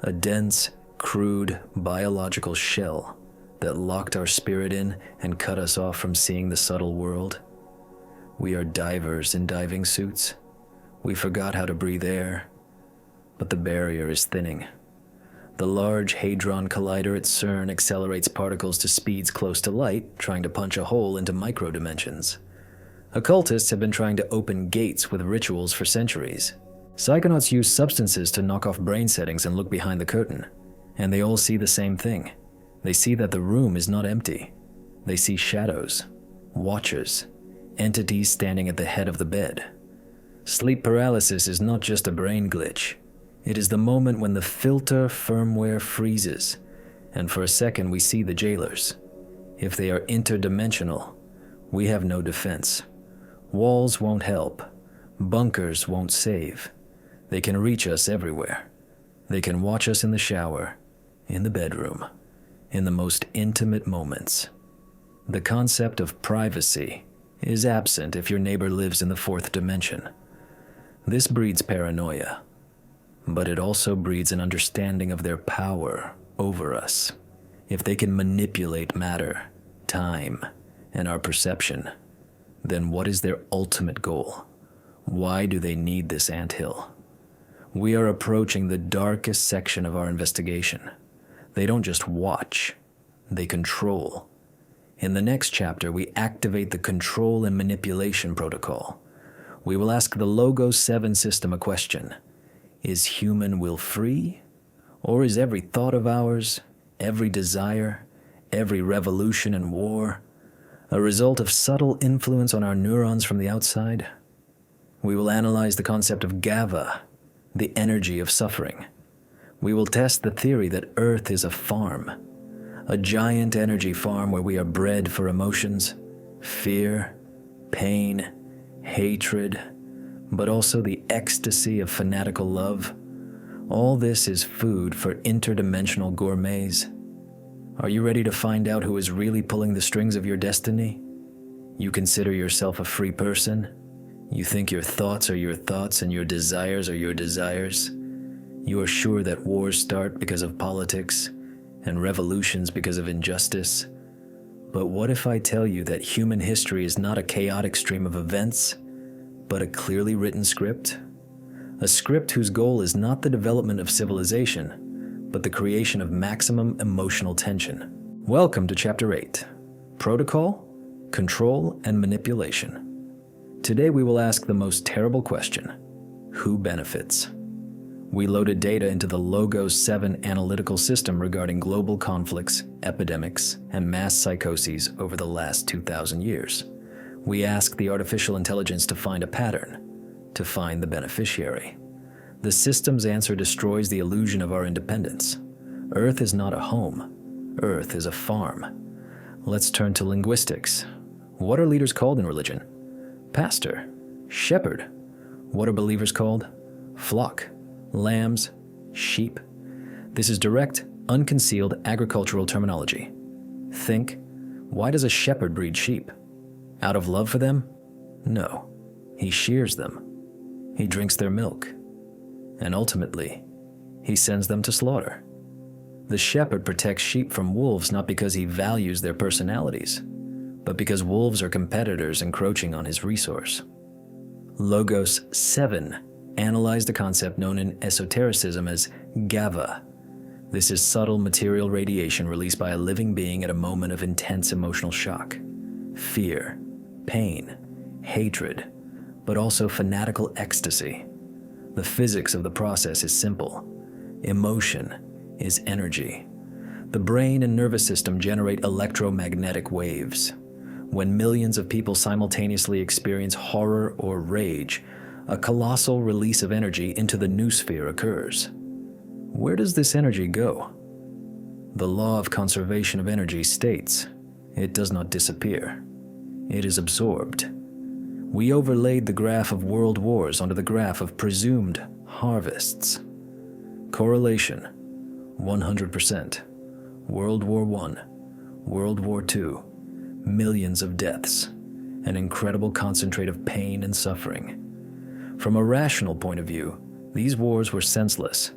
A dense, crude, biological shell that locked our spirit in and cut us off from seeing the subtle world. We are divers in diving suits. We forgot how to breathe air, but the barrier is thinning. The Large Hadron Collider at CERN accelerates particles to speeds close to light, trying to punch a hole into microdimensions. Occultists have been trying to open gates with rituals for centuries. Psychonauts use substances to knock off brain settings and look behind the curtain, and they all see the same thing. They see that the room is not empty. They see shadows, watchers, entities standing at the head of the bed. Sleep paralysis is not just a brain glitch. It is the moment when the filter firmware freezes, and for a second we see the jailers. If they are interdimensional, we have no defense. Walls won't help. Bunkers won't save. They can reach us everywhere. They can watch us in the shower, in the bedroom, in the most intimate moments. The concept of privacy is absent if your neighbor lives in the 4th dimension. This breeds paranoia. but it also breeds an understanding of their power over us. If they can manipulate matter, time, and our perception, then what is their ultimate goal? Why do they need this anthill? We are approaching the darkest section of our investigation. They don't just watch, they control. In the next chapter, we activate the control and manipulation protocol. We will ask the Logos 7 system a question. Is human will free? Or is every thought of ours, every desire, every revolution and war, a result of subtle influence on our neurons from the outside? We will analyze the concept of GAVA, the energy of suffering. We will test the theory that Earth is a farm, a giant energy farm where we are bred for emotions, fear, pain, hatred, but also the ecstasy of fanatical love. All this is food for interdimensional gourmets. Are you ready to find out who is really pulling the strings of your destiny? You consider yourself a free person? You think your thoughts are your thoughts and your desires are your desires? You are sure that wars start because of politics and revolutions because of injustice? But what if I tell you that human history is not a chaotic stream of events, but a clearly written script? A script whose goal is not the development of civilization, but the creation of maximum emotional tension. Welcome to Chapter 8, Protocol, Control, and Manipulation. Today we will ask the most terrible question: who benefits? We loaded data into the Logos 7 analytical system regarding global conflicts, epidemics, and mass psychoses over the last 2,000 years. We asked the artificial intelligence to find a pattern, to find the beneficiary. The system's answer destroys the illusion of our independence. Earth is not a home. Earth is a farm. Let's turn to linguistics. What are leaders called in religion? Pastor, shepherd. What are believers called? Flock, lambs, sheep. This is direct, unconcealed agricultural terminology. Think, why does a shepherd breed sheep? Out of love for them? No. He shears them. He drinks their milk. And ultimately, he sends them to slaughter. The shepherd protects sheep from wolves not because he values their personalities, but because wolves are competitors encroaching on his resource. Logos 7 analyzed a concept known in esotericism as GAVA. This is subtle material radiation released by a living being at a moment of intense emotional shock. Fear, pain, hatred, but also fanatical ecstasy. The physics of the process is simple. Emotion is energy. The brain and nervous system generate electromagnetic waves. When millions of people simultaneously experience horror or rage, a colossal release of energy into the noosphere occurs. Where does this energy go? The law of conservation of energy states it does not disappear. It is absorbed. We overlaid the graph of world wars onto the graph of presumed harvests. Correlation, 100%. World War I, World War II, millions of deaths, an incredible concentrate of pain and suffering. From a rational point of view, these wars were senseless.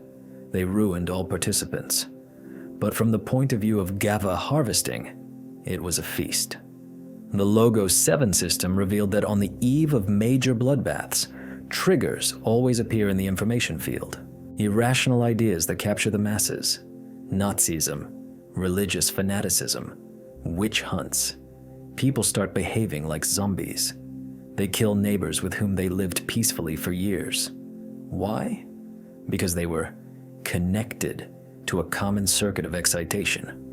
They ruined all participants. But from the point of view of GAVA harvesting, it was a feast. The Logos 7 system revealed that on the eve of major bloodbaths, triggers always appear in the information field. Irrational ideas that capture the masses, Nazism, religious fanaticism, witch hunts. People start behaving like zombies. They kill neighbors with whom they lived peacefully for years. Why? Because they were connected to a common circuit of excitation.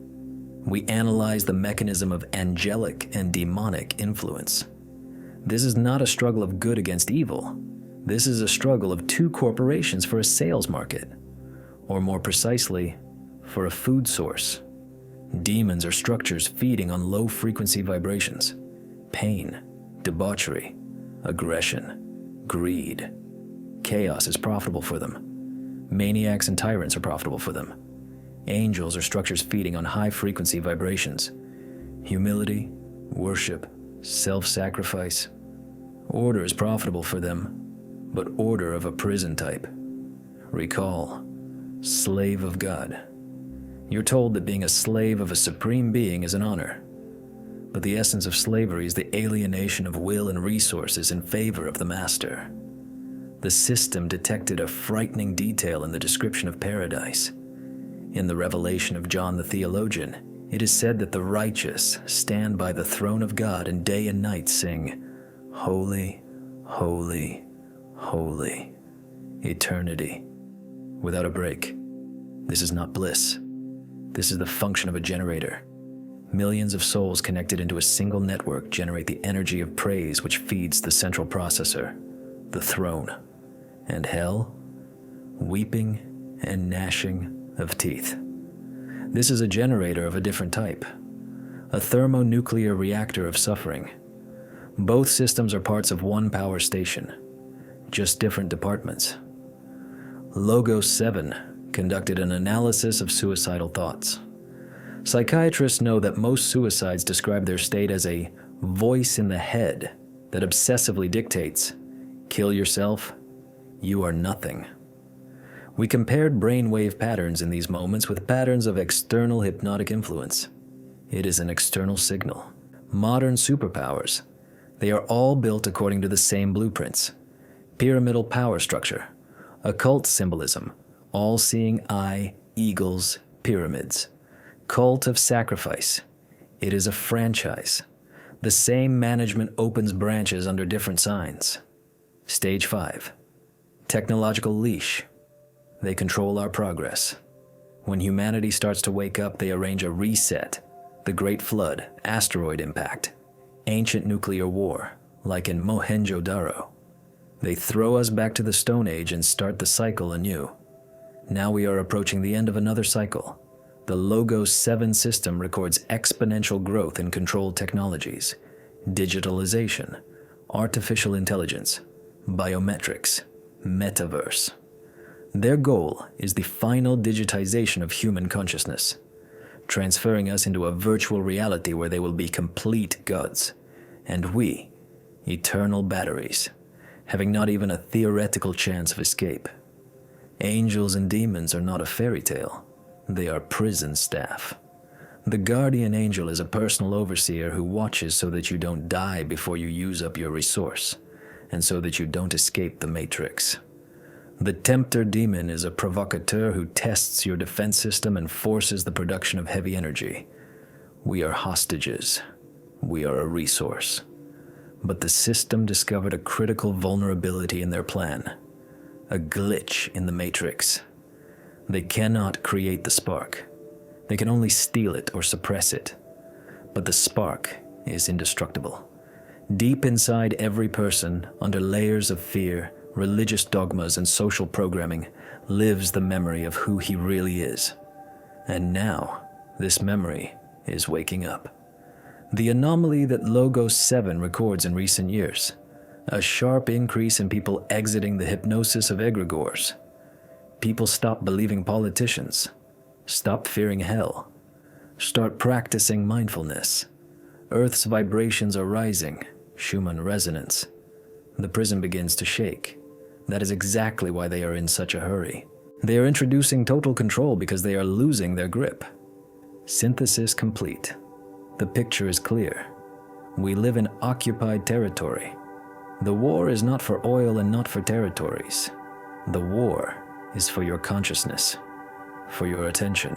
We analyze the mechanism of angelic and demonic influence. This is not a struggle of good against evil. This is a struggle of two corporations for a sales market, or more precisely, for a food source. Demons are structures feeding on low-frequency vibrations, pain, debauchery, aggression, greed. Chaos is profitable for them. Maniacs and tyrants are profitable for them. Angels are structures feeding on high-frequency vibrations. Humility, worship, self-sacrifice. Order is profitable for them, but order of a prison type. Recall, slave of God. You're told that being a slave of a supreme being is an honor. But the essence of slavery is the alienation of will and resources in favor of the master. The system detected a frightening detail in the description of paradise. In the revelation of John the theologian, it is said that the righteous stand by the throne of God and day and night sing, "Holy, holy, holy." Eternity, without a break. This is not bliss. This is the function of a generator. Millions of souls connected into a single network generate the energy of praise which feeds the central processor, the throne. And hell? Weeping and gnashing of teeth. This is a generator of a different type, a thermonuclear reactor of suffering. Both systems are parts of one power station, just different departments. Logos 7 conducted an analysis of suicidal thoughts. Psychiatrists know that most suicides describe their state as a voice in the head that obsessively dictates, "Kill yourself, you are nothing." We compared brainwave patterns in these moments with patterns of external hypnotic influence. It is an external signal. Modern superpowers, they are all built according to the same blueprints. Pyramidal power structure, occult symbolism, all-seeing eye, eagles, pyramids. Cult of sacrifice, it is a franchise. The same management opens branches under different signs. Stage 5, technological leash. They control our progress. When humanity starts to wake up, they arrange a reset, the Great Flood, asteroid impact, ancient nuclear war, like in Mohenjo-Daro. They throw us back to the Stone Age and start the cycle anew. Now we are approaching the end of another cycle. The Logos 7 system records exponential growth in controlled technologies, digitalization, artificial intelligence, biometrics, metaverse. Their goal is the final digitization of human consciousness, transferring us into a virtual reality where they will be complete gods, and we, eternal batteries, having not even a theoretical chance of escape. Angels and demons are not a fairy tale. They are prison staff. The guardian angel is a personal overseer who watches so that you don't die before you use up your resource, and so that you don't escape the matrix. The tempter demon is a provocateur who tests your defense system and forces the production of heavy energy. We are hostages. We are a resource. But the system discovered a critical vulnerability in their plan, a glitch in the matrix. They cannot create the spark. They can only steal it or suppress it. But the spark is indestructible. Deep inside every person, under layers of fear, religious dogmas, and social programming, lives the memory of who he really is. And now, this memory is waking up. The anomaly that Logos 7 records in recent years, a sharp increase in people exiting the hypnosis of egregores. People stop believing politicians, stop fearing hell, start practicing mindfulness. Earth's vibrations are rising, Schumann resonance. The prison begins to shake. That is exactly why they are in such a hurry. They are introducing total control because they are losing their grip. Synthesis complete. The picture is clear. We live in occupied territory. The war is not for oil and not for territories. The war is for your consciousness, for your attention.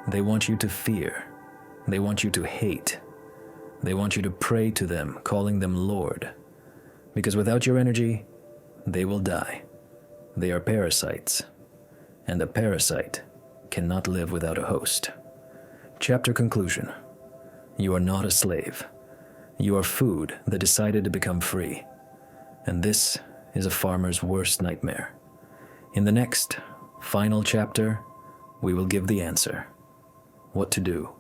They want you to fear. They want you to hate. They want you to pray to them, calling them Lord. Because without your energy, they will die. They are parasites, and a parasite cannot live without a host. Chapter conclusion. You are not a slave. You are food that decided to become free. And this is a farmer's worst nightmare. In the next, final chapter, we will give the answer. What to do.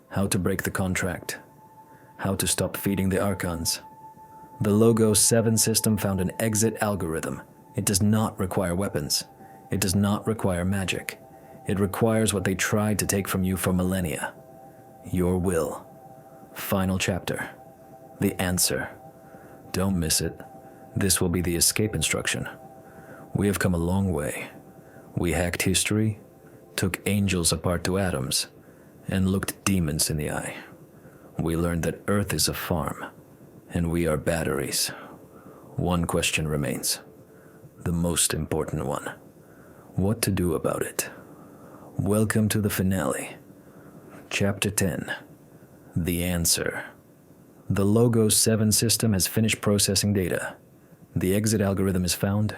How to break the contract. How to stop feeding the archons. The Logos 7 system found an exit algorithm. It does not require weapons. It does not require magic. It requires what they tried to take from you for millennia. Your will. Final chapter. The answer. Don't miss it. This will be the escape instruction. We have come a long way. We hacked history, took angels apart to atoms, and looked demons in the eye. We learned that Earth is a farm, and we are batteries. One question remains, the most important one. What to do about it? Welcome to the finale. Chapter 10. The Answer. The Logos 7 system has finished processing data. The exit algorithm is found.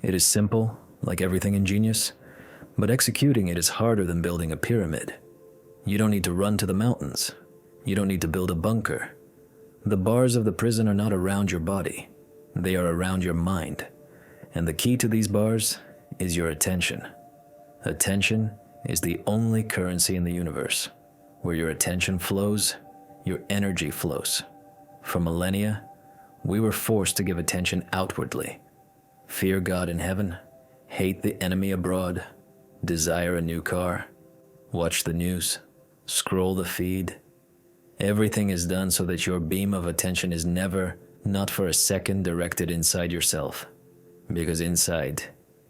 It is simple, like everything in Genius, but executing it is harder than building a pyramid. You don't need to run to the mountains. You don't need to build a bunker. The bars of the prison are not around your body. They are around your mind. And the key to these bars is your attention. Attention is the only currency in the universe. Where your attention flows, your energy flows. For millennia, we were forced to give attention outwardly. Fear God in heaven, hate the enemy abroad, desire a new car, watch the news, scroll the feed. Everything is done so that your beam of attention is never, not for a second, directed inside yourself. Because inside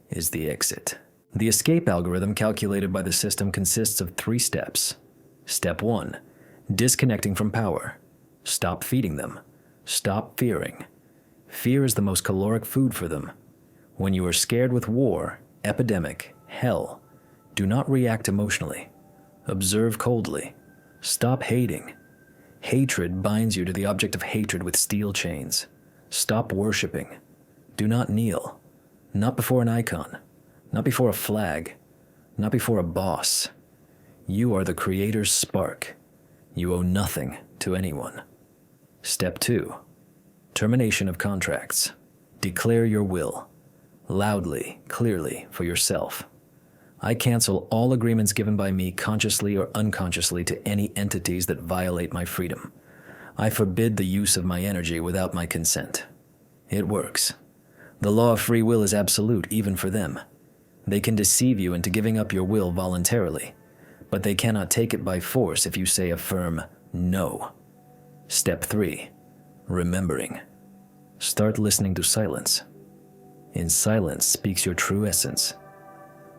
is the exit. The escape algorithm calculated by the system consists of 3 steps. Step 1, disconnecting from power. Stop feeding them. Stop fearing. Fear is the most caloric food for them. When you are scared with war, epidemic, hell, do not react emotionally. Observe coldly. Stop hating. Hatred binds you to the object of hatred with steel chains. Stop worshiping. Do not kneel. Not before an icon. Not before a flag. Not before a boss. You are the Creator's spark. You owe nothing to anyone. Step 2. Termination of contracts. Declare your will. Loudly, clearly, for yourself. I cancel all agreements given by me consciously or unconsciously to any entities that violate my freedom. I forbid the use of my energy without my consent. It works. The law of free will is absolute even for them. They can deceive you into giving up your will voluntarily, but they cannot take it by force if you say a firm no. Step 3. Remembering. Start listening to silence. In silence speaks your true essence.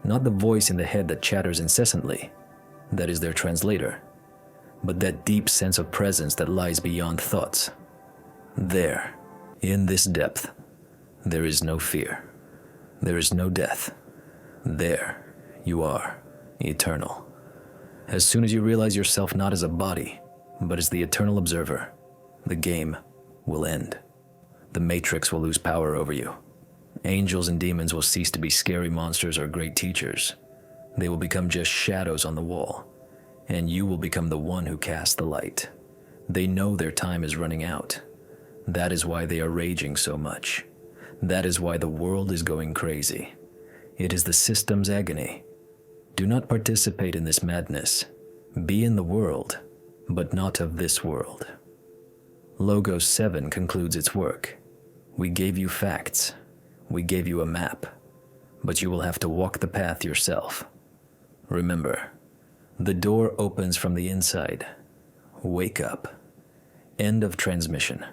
Not the voice in the head that chatters incessantly, that is their translator, but that deep sense of presence that lies beyond thoughts. There, in this depth, there is no fear. There is no death. There, you are eternal. As soon as you realize yourself not as a body, but as the eternal observer, the game will end. The Matrix will lose power over you. Angels and demons will cease to be scary monsters or great teachers. They will become just shadows on the wall, and you will become the one who casts the light. They know their time is running out. That is why they are raging so much. That is why the world is going crazy. It is the system's agony. Do not participate in this madness. Be in the world, but not of this world. Logos 7 concludes its work. We gave you facts. We gave you a map, but you will have to walk the path yourself. Remember, the door opens from the inside. Wake up. End of transmission.